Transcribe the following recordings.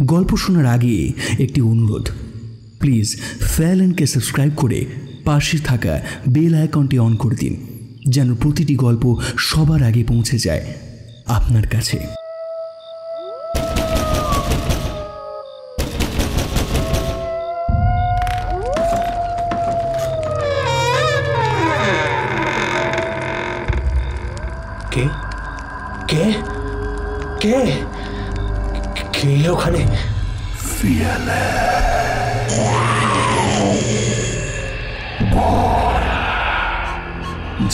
গল্প শোনার আগে একটি অনুরোধ, প্লিজ ফ্যালনকে সাবস্ক্রাইব করে পাশে থাকা বেল আইকনটি অন করে দিন, যেন প্রতিটি গল্প সবার আগে পৌঁছে যায় আপনার কাছে। কে কে কে কে ওখানে?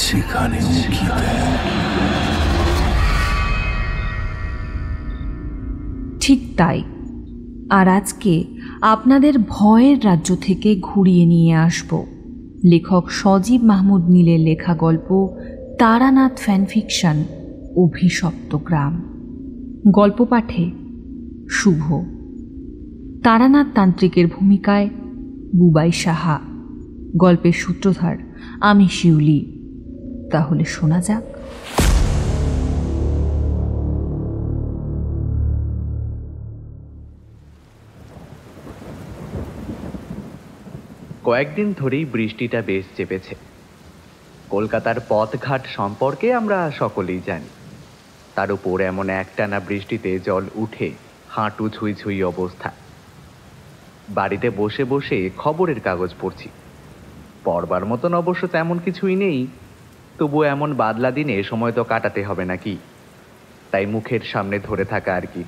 যেখানে ঠিক তাই। আর আজকে আপনাদের ভয়ের রাজ্য থেকে ঘুরিয়ে নিয়ে আসব লেখক সজীব মাহমুদ নীলের লেখা গল্প তারানাথ ফ্যানফিকশন অভিশপ্ত গ্রাম। গল্প পাঠে শুভ। তারানাথ তান্ত্রিকের ভূমিকায় বুবাই সাহা। গল্পের সূত্রধার আমি শিউলি। তাহলে শোনা যাক। কয়েকদিন ধরেই বৃষ্টিটা বেশ চেপেছে। কলকাতার পথঘাট সম্পর্কে আমরা সকলেই জানি। তার উপর এমন একটানা বৃষ্টিতে জল উঠে হাঁটু ছুঁই ছুঁই অবস্থা। বাড়িতে বসে বসে খবরের কাগজ পড়ছি। পড়বার মতন অবশ্য তেমন কিছুই নেই, তবু এমন বাদলা দিনে সময় তো কাটাতে হবে নাকি, তাই মুখের সামনে ধরে থাকা আর কি।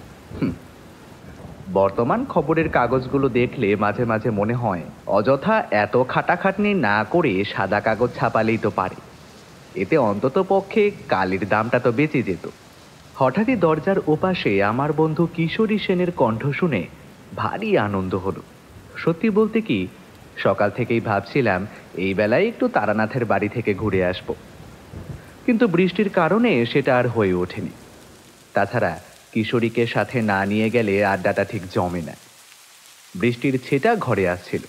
বর্তমান খবরের কাগজগুলো দেখলে মাঝে মাঝে মনে হয় অযথা এত খাটাখাটনি না করে সাদা কাগজ ছাপালেই তো পারে, এতে অন্তত পক্ষে কালির দামটা তো বেঁচে যেত। হঠাৎই দরজার ওপাশে আমার বন্ধু কিশোরী সেনের কণ্ঠ শুনে ভারী আনন্দ হলো। সত্যি বলতে কি, সকাল থেকেই ভাবছিলাম এই বেলায় একটু তারানাথের বাড়ি থেকে ঘুরে আসব, কিন্তু বৃষ্টির কারণে সেটা আর হয়ে ওঠেনি। তাছাড়া কিশোরীকে সাথে না নিয়ে গেলে আড্ডাটা ঠিক জমে না। বৃষ্টির ছেটা ঘরে আসছিল,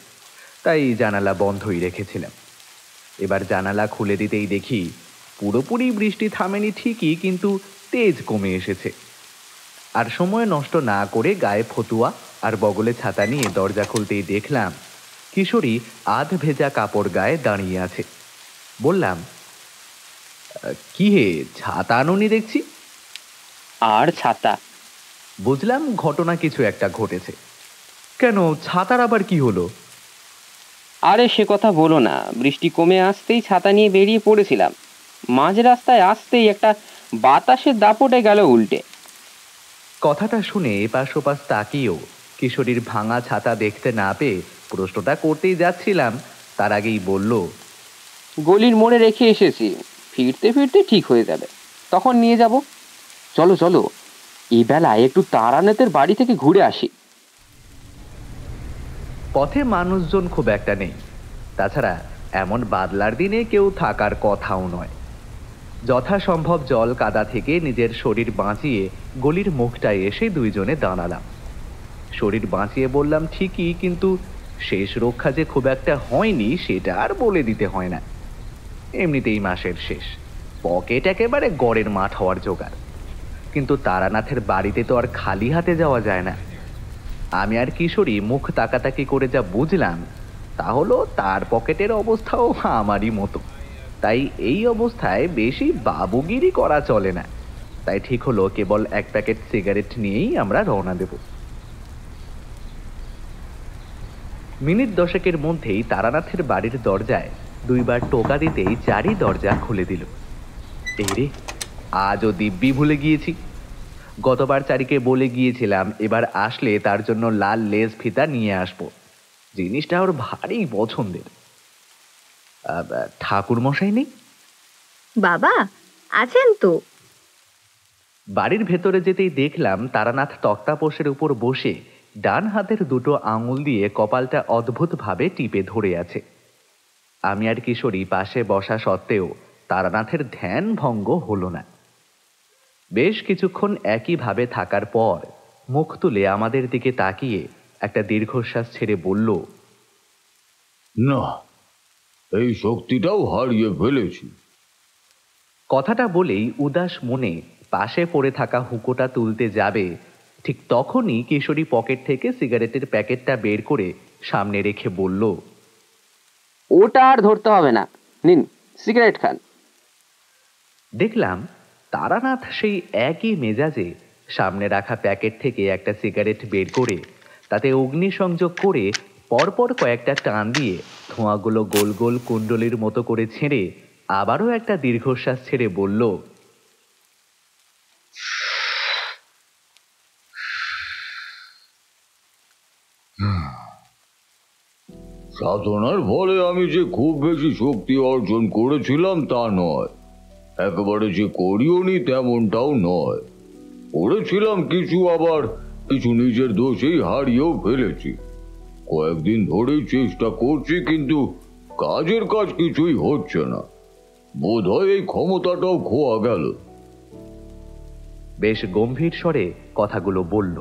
তাই জানালা বন্ধই রেখেছিলাম। এবার জানালা খুলে দিতেই দেখি পুরোপুরি বৃষ্টি থামেনি ঠিকই, কিন্তু তেজ কমে এসেছে। আর সময় নষ্ট না করে গায়ে ফতুয়া আর বগলে ছাতা নিয়ে দরজা খুলতেই দেখলাম কিশোরী আধ ভেজা কাপড় গায়ে দাঁড়িয়ে আছে। বললাম, কি হে, ছাতা আনুনি দেখছি? আর ছাতা? বুঝলাম ঘটনা কিছু একটা ঘটেছে। কেন, ছাতার আবার কি হলো? আরে সে কথা বলো না, বৃষ্টি কমে আসতেই ছাতা নিয়ে বেরিয়ে পড়েছিলাম, মাঝ রাস্তায় আসতেই একটা বাতাসের দাপটে গেল উল্টে। কথাটা শুনে এপাশ ওপাশ তাকিয়েও কিশোরীর ভাঙা ছাতা দেখতে না পেয়ে প্রশ্নটা করতেই যাচ্ছিলাম, তার আগেই বলল, গলির মোড়ে রেখে এসেছি, ফিরতে ফিরতে ঠিক হয়ে যাবে, তখন নিয়ে যাব। চলো চলো, এই বেলায় একটু তারানাথের বাড়ি থেকে ঘুরে আসি। পথে মানুষজন খুব একটা নেই, তাছাড়া এমন বাদলার দিনে কেউ থাকার কথাও নয়। যথাসম্ভব জল কাদা থেকে নিজের শরীর বাঁচিয়ে গলির মুখটায় এসে দুইজনে দাঁড়ালাম। শরীর বাঁচিয়ে বললাম ঠিকই, কিন্তু শেষ রক্ষা যে খুব একটা হয়নি সেটা আর বলে দিতে হয় না। এমনিতেই মাসের শেষ, পকেট একেবারে গড়ের মাঠ হওয়ার জোগাড়। কিন্তু তারানাথের বাড়িতে তো আর খালি হাতে যাওয়া যায় না। আমি আর কিশোরী মুখ তাকাতাকি করে যা বুঝলাম তা হলো তার পকেটের অবস্থাও আমারই মতো, তাই এই অবস্থায় বেশি বাবুগিরি করা চলে না। তাই ঠিক হলো কেবল এক প্যাকেট সিগারেট নিয়েই আমরা রওনা দেব। মিনিট দশেকের মধ্যেই তারানাথের বাড়ির দরজায় দুইবার টোকা দিতেই চারি দরজা খুলে দিল। এই রে, আজও দিব্যি ভুলে গিয়েছি। গতবার চারিকে বলে গিয়েছিলাম এবার আসলে তার জন্য লাল লেজ ফিতা নিয়ে আসবো, জিনিসটা ওর ভারী পছন্দের। ঠাকুর মশাই নেই? বাবা আছেন তো। বাড়ির ভেতরে যেতেই দেখলাম তারানাথ তক্তাপোষের উপর বসে ডান হাতের দুটো আঙুল দিয়ে কপালটা অদ্ভুতভাবে টিপে ধরে আছে। আমি আর কিশোরী পাশে বসা সত্ত্বেও তারানাথের ধ্যান ভঙ্গ হলো না। বেশ কিছুক্ষণ একইভাবে থাকার পর মুখ তুলে আমাদের দিকে তাকিয়ে একটা দীর্ঘশ্বাস ছেড়ে বলল, না, এই শক্তিটাও হারিয়ে ফেলেছি। কথাটা বলেই উদাস মনে পাশে পড়ে থাকা হুঁকোটা তুলতে যাবে, ঠিক তখনই কিশোরী পকেট থেকে সিগারেটের প্যাকেটটা বের করে সামনে রেখে বলল, ওটা আর ধরতে হবে না, নিন সিগারেট খান। দেখলাম তারানাথ সেই একই মেজাজে সামনে রাখা প্যাকেট থেকে একটা সিগারেট বের করে তাতে অগ্নিসংযোগ করে পরপর কয়েকটা টান দিয়ে ধোঁয়াগুলো গোল গোল কুণ্ডলির মতো করে ছেড়ে আবারও একটা দীর্ঘশ্বাস ছেড়ে বলল, সাধনার ফলে আমি যে খুব বেশি শক্তি অর্জন করেছিলাম তা নয়, একেবারে যে করিওনি তেমনটাও নয়। করেছিলাম কিছু, আবার কিছু নিজের দোষেই হারিয়েও ফেলেছি। কয়েকদিন ধরেই চেষ্টা করছি, কিন্তু কাজের কাজ কিছুই হচ্ছে না। বোধহয় এই ক্ষমতাটাও খোয়া গেল। বেশ গম্ভীর স্বরে কথাগুলো বলল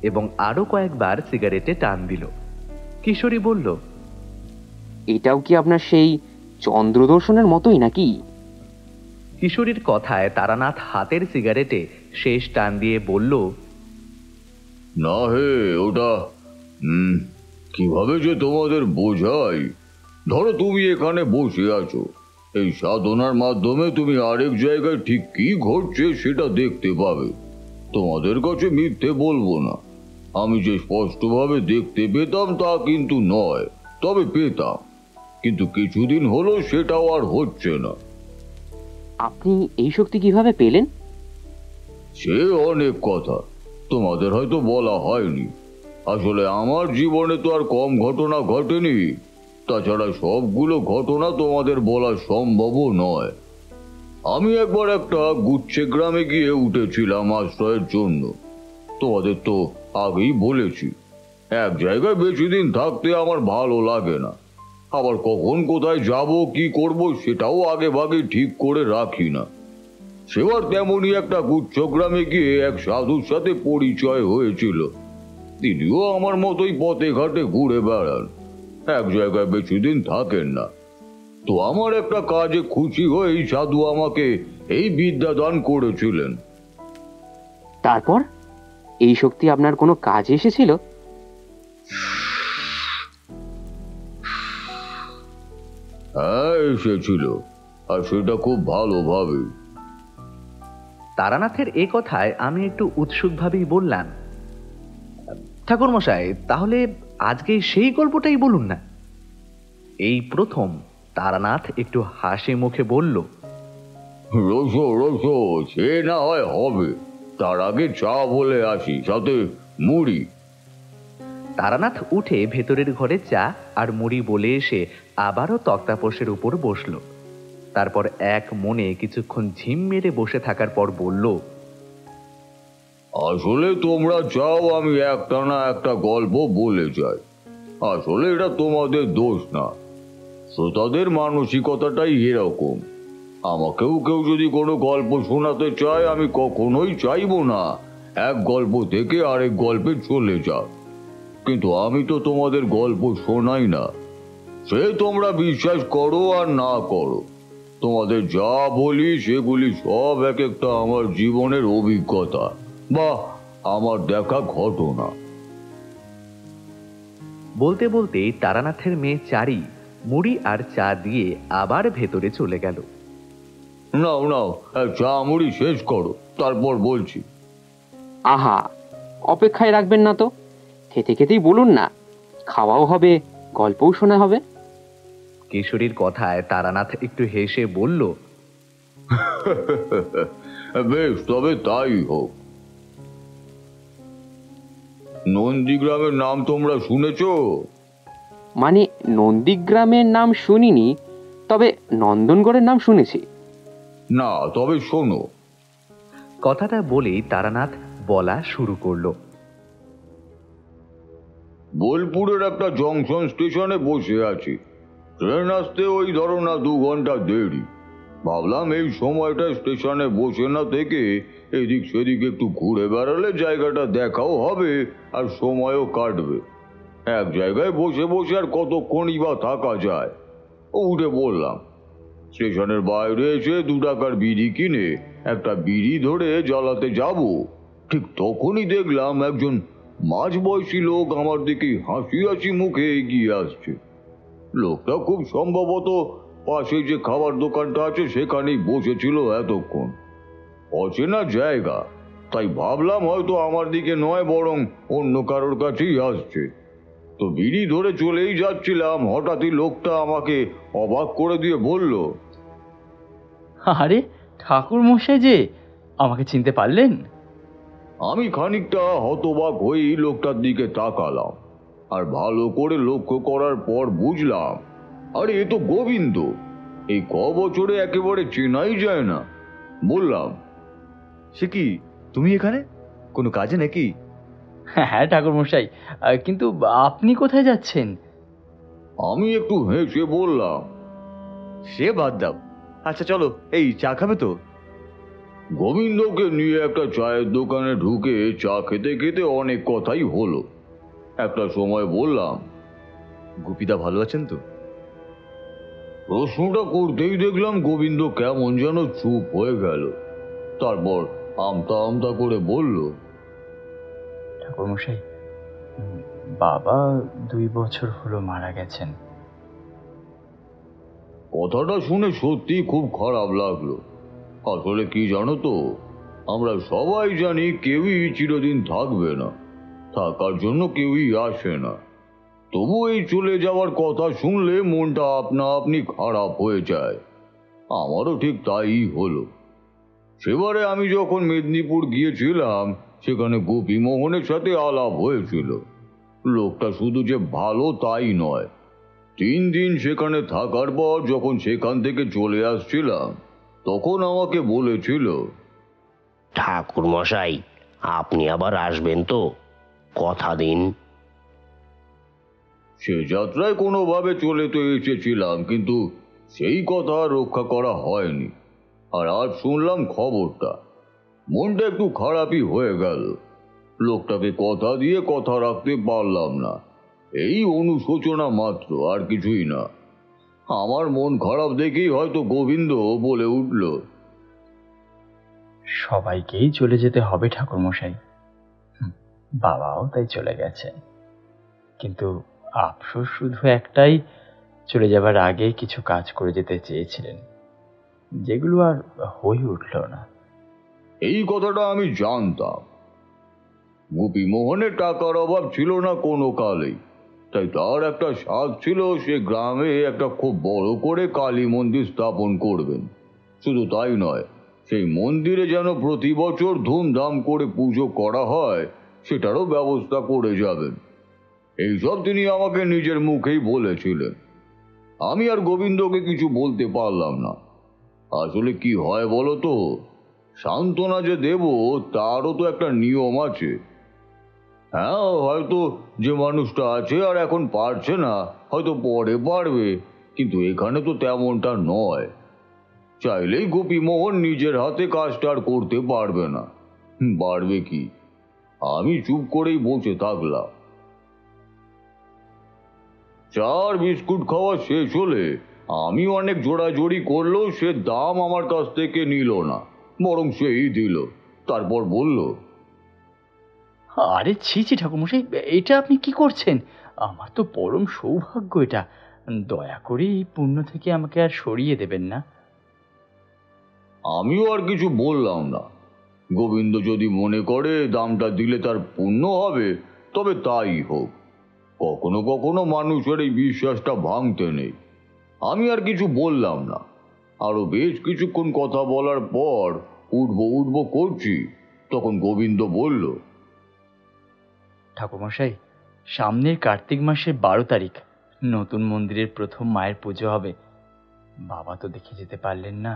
এবং আরো কয়েকবার সিগারেটে টান দিল। কিশোরী বলল, এটাও কি আপনার সেই চন্দ্রদর্শনের মতোই নাকি? কিশোরীর কথায় তারানাথ হাতের সিগারেটে শেষ টান দিয়ে বলল, না হে, ওটা কিভাবে যে তোমাদের বোঝাই। ধরো তুমি এখানে বসে আছো, এই সাধনার মাধ্যমে তুমি আরেক জায়গায় ঠিক কি ঘটছে সেটা দেখতে পাবে। তোমাদের কাছে মিথ্যে বলবো না, আমি যে স্পষ্টভাবে দেখতে পেতাম তা কিন্তু নয়, তবে পেতাম, কিন্তু কিছুদিন হলো সেটাও আর হচ্ছে না। আপনি এই শক্তি কিভাবে পেলেন? সে অনেক কথা, তোমাদের হয়তো বলা হয়নি। আসলে আমার জীবনে তো আর কম ঘটনা ঘটেনি, তাছাড়া সবগুলো ঘটনা তোমাদের বলা সম্ভবও নয়। আমি একবার একটা গুচ্ছে গ্রামে গিয়ে উঠেছিলাম আশ্রয়ের জন্য। তোমাদের তো আগেই বলেছি, এক জায়গায় বেশি দিন থাকতে আমার ভালো লাগে না। আবার কখন কোথায় যাব কি করব সেটাও আগে ভাগে ঠিক করে রাখি না। সেবার তেমনই একটা গুচ্ছ গ্রামে গিয়ে এক সাধুর সাথে পরিচয় হয়েছিল। তিনিও আমার মতোই পথে ঘাটে ঘুরে বেড়ান, এক জায়গায় বেশি দিন থাকেন না। তো আমার একটা কাজে খুশি হয়ে এই সাধু আমাকে এই বিদ্যা দান করেছিলেন। তারপর এই শক্তি আপনার কোনো কাজে এসেছিল? হ্যাঁ, এসেছিল, আর সেটা খুব ভালোভাবে। তারানাথের এ কথায় আমি একটু উৎসুকভাবেই বললাম, ঠাকুরমশাই, তাহলে আজকে সেই গল্পটাই বলুন না। এই প্রথম তারানাথ একটু হাসি মুখে বলল, রসো রসো, সে না হয় হবে, তার আগে চা বলে আসি, সাথে মুড়ি। তারানাথ উঠে ভেতরের ঘরে চা আর মুড়ি বলে এসে আবারও তক্তাপোষের উপর বসল। তারপর এক মনে কিছুক্ষণ ঝিম মেরে বসে থাকার পর বলল, আসলে তোমরা চাও আমি একটা না একটা গল্প বলে যাই। আসলে এটা তোমাদের দোষ না, শ্রোতাদের মানসিকতাটাই এরকম। আমাকেও কেউ যদি কোনো গল্প শোনাতে চায়, আমি কখনোই চাইবো না এক গল্প থেকে আরেক গল্পে চলে যাক। কিন্তু আমি তো তোমাদের গল্প শোনাই না, সে তোমরা বিশ্বাস করো আর না করো। তোমাদের যা বলি সেগুলি সব এক একটা আমার জীবনের অভিজ্ঞতা বা আমার দেখা ঘটনা। বলতে বলতেই তারানাথের মেয়ে চারি মুড়ি আর চা দিয়ে আবার ভেতরে চলে গেল। নাও নাও, চা মুড়ি শেষ করো, তারপর বলছি। আহা, অপেক্ষায় রাখবেন না তো, খেতে খেতেই বলুন না, খাওয়াও হবে, গল্পও শোনা হবে। কিশোরীর কথায় তারানাথ একটু হেসে বলল, বেশ, তবে তাই হোক। নন্দীগ্রামের নাম তোমরা শুনেছ? মানে নন্দীগ্রামের নাম শুনিনি, তবে নন্দনগড়ের নাম শুনেছি। না, তবে শোনো। কথাটা বলেই তারানাথ বলা শুরু করলো। বোলপুরের একটা জংশন স্টেশনে বসে আছি। ট্রেন আসতে ওই ধরো না 2 ঘন্টা দেরি। ভাবলাম এই সময়টা স্টেশনে বসে না থেকে এদিক সেদিক একটু ঘুরে বেড়ালে জায়গাটা দেখাও হবে আর সময়ও কাটবে। এক জায়গায় বসে বসে আর কতক্ষণই বা থাকা যায়। উঠে বললাম। স্টেশনের বাইরে এসে 2 টাকার বিড়ি কিনে একটা বিড়ি ধরে জ্বালাতে যাব, ঠিক তখনই দেখলাম একজন মাঝবয়সী লোক আমার দিকে হাসি হাসি মুখে এগিয়ে আসছে। লোকটা খুব সম্ভবত পাশে যে খাবার দোকানটা আছে সেখানেই বসেছিল এতক্ষণ। অচেনা জায়গা, তাই ভাবলাম হয়তো আমার দিকে নয় বরং অন্য কারোর কাছেই আসছে। তো বিড়ি ধরে চলেই যাচ্ছিলাম, হঠাৎই লোকটা আমাকে অবাক করে দিয়ে বলল, আরে ঠাকুর মশাই যে, আমাকে চিনতে পারলেন? আমি খানিকটা হতবাক হয়েই লোকটার দিকে তাকালাম, আর ভালো করে লক্ষ্য করার পর বুঝলাম, আরে এ তো গোবিন্দ। এই ক বছরে একেবারে চেনাই যায় না। বললাম, সে কি, তুমি এখানে কোনো কাজে নাকি? হ্যাঁ ঠাকুর মশাই, কিন্তু আপনি কোথায় যাচ্ছেন? আমি একটু হেসে বললাম, সে বাদ দাও, আচ্ছা চলো, এই চা খাবে তো? গোবিন্দকে নিয়ে একটা চায়ের দোকানে ঢুকে চা খেতে খেতে অনেক কথাই হলো। একটা সময় বললাম, গুপিদা ভালো আছেন তো? প্রশ্নটা করতেই দেখলাম গোবিন্দ কেমন যেন চুপ হয়ে গেল। তারপর আমতা আমতা করে বলল, ঠাকুর মশাই, বাবা 2 বছর হলো মারা গেছেন। কথাটা শুনে সত্যি খুব খারাপ লাগলো। আসলে কি জানো তো, আমরা সবাই জানি কেউই চিরদিন থাকবে না, থাকার জন্য কেউই আসে না। তবু এই চলে যাওয়ার কথা শুনলে মনটা আপনা আপনি খারাপ হয়ে যায়। আমারও ঠিক তাই হলো। সেবারে আমি যখন মেদিনীপুর গিয়েছিলাম, সেখানে গোপী মোহনের সাথে আলাপ হয়েছিল। লোকটা শুধু যে ভালো তাই নয়, 3 দিন সেখানে থাকার পর যখন সেখান থেকে চলে আসছিলাম, তখন আমাকে বলেছিল, ঠাকুর মশাই, আপনি আবার আসবেন তো? কথা দিন। সে যাত্রায় কোনোভাবে চলে তো এসেছিলাম, কিন্তু সেই কথা রক্ষা করা হয়নি। আর আজ শুনলাম খবরটা, মনটা একটু খারাপই হয়ে গেল। লোকটাকে কথা দিয়ে কথা রাখতে পারলাম না, এই অনুশোচনা মাত্র, আর কিছুই না। আমার মন খারাপ দেখেই হয়তো গোবিন্দ বলে উঠল, সবাইকেই চলে যেতে হবে ঠাকুর মশাই, বাবাও তাই চলে গেছেন। কিন্তু আফসোস শুধু একটাই, চলে যাবার আগে কিছু কাজ করে যেতে চেয়েছিলেন, যেগুলো আর হয়ে উঠল না। এই কথাটা আমি জানতাম। গোপী মোহনের টাকার অভাব ছিল না কোনো কালেই, তাই তার একটা সাধ ছিল সে গ্রামে একটা খুব বড় করে কালী মন্দির স্থাপন করবেন। শুধু তাই নয়, সেই মন্দিরে যেন প্রতি বছর ধুমধাম করে পুজো করা হয় সেটারও ব্যবস্থা করে যাবেন। এইসব তিনি আমাকে নিজের মুখেই বলেছিলেন। আমি আর গোবিন্দকে কিছু বলতে পারলাম না। আসলে কি হয় বলো তো, সান্ত্বনা যে দেব তারও তো একটা নিয়ম আছে। হ্যাঁ, হয়তো যে মানুষটা আছে আর এখন পারছে না, হয়তো পরে পারবে, কিন্তু এখানে তো তেমনটা নয়। চাইলেই গোপী মোহন নিজের হাতে কাজটা আর করতে পারবে না। পারবে কি? আমি চুপ করেই বসে থাকলাম। চার বিস্কুট খাওয়া শেষ হলে আমি অনেক জোড়াজোড়ি করলেও সে দাম আমার কাছ থেকে নিল না, বরং সেই দিল। তারপর বলল, আরে ছি ছি ঠাকুরমশাই, এটা আপনি কি করছেন? আমার তো পরম সৌভাগ্য এটা। দয়া করে এই পুণ্য থেকে আমাকে আর সরিয়ে দেবেন না। আমিও আর কিছু বললাম না। গোবিন্দ যদি মনে করে দামটা দিলে তার পুণ্য হবে, তবে তাই হোক। কখনো কখনো মানুষের এই বিশ্বাসটা ভাঙতে নেই। আমি আর কিছু বললাম না। আরো বেশ কিছুক্ষণ কথা বলার পর উঠবো করছি, তখন গোবিন্দ বলল, ঠাকুরমশাই, সামনের কার্তিক মাসের 12 তারিখ নতুন মন্দিরের প্রথম মায়ের পুজো হবে। বাবা তো দেখে যেতে পারলেন না,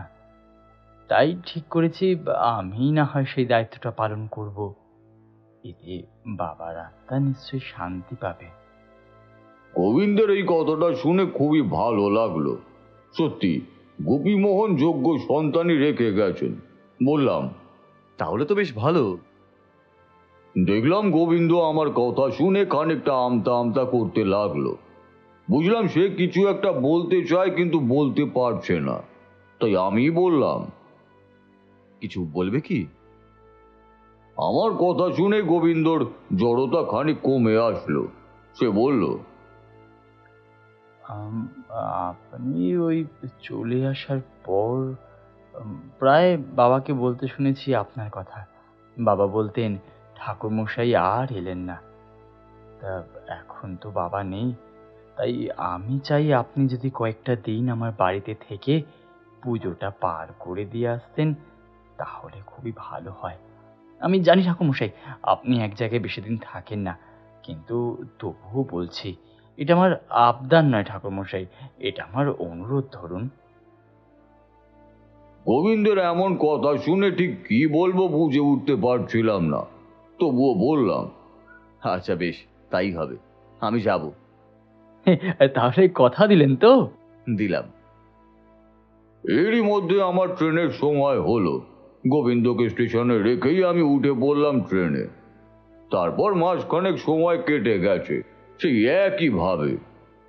তাই ঠিক করেছি আমি না হয় সেই দায়িত্বটা পালন করব। এতে বাবার আত্মা নিশ্চয়ই শান্তি পাবে। গোবিন্দের এই কথাটা শুনে খুবই ভালো লাগলো। সত্যি গোপী মোহন যোগ্য সন্তানই রেখে গেছেন। বললাম, তাহলে তো বেশ ভালো। দেখলাম গোবিন্দ আমার কথা শুনে খানিকটা আমতা আমতা করতে লাগলো। বুঝলাম সে কিছু একটা বলতে চায় কিন্তু বলতে পারছে না। তাই আমি বললাম, কিছু বলবে কি? আমার কথা শুনে গোবিন্দর জড়তা খানিক কমে আসলো। সে বলল, আপনি ওই চলে আসার পর প্রায় বাবাকে বলতে শুনেছি আপনার কথা। বাবা বলতেন ঠাকুরমশাই আর এলেন না। তা এখন তো বাবা নেই, তাই আমি চাই আপনি যদি কয়েকটা দিন আমার বাড়িতে থেকে পুজোটা পার করে দিয়ে আসতেন তাহলে খুবই ভালো হয়। আমি জানি ঠাকুরমশাই আপনি এক জায়গায় বেশি দিন থাকেন না, কিন্তু তবুও বলছি, এটা আমার আবদার নয় ঠাকুরমশাই, এটা আমার অনুরোধ ধরুন। গোবিন্দের এমন কথা শুনে ঠিক কি বলবো বুঝে উঠতে পারছিলাম না, তবুও বললাম, আচ্ছা বেশ, তাই হবে, আমি যাব। তাহলে কথা দিলেন তো? দিলাম। এরই মধ্যে আমার ট্রেনের সময় হলো। গোবিন্দকে স্টেশনে রেখেই আমি উঠে পড়লাম ট্রেনে। তারপর মাসখানেক সময় কেটে গেছে সেই একই ভাবে।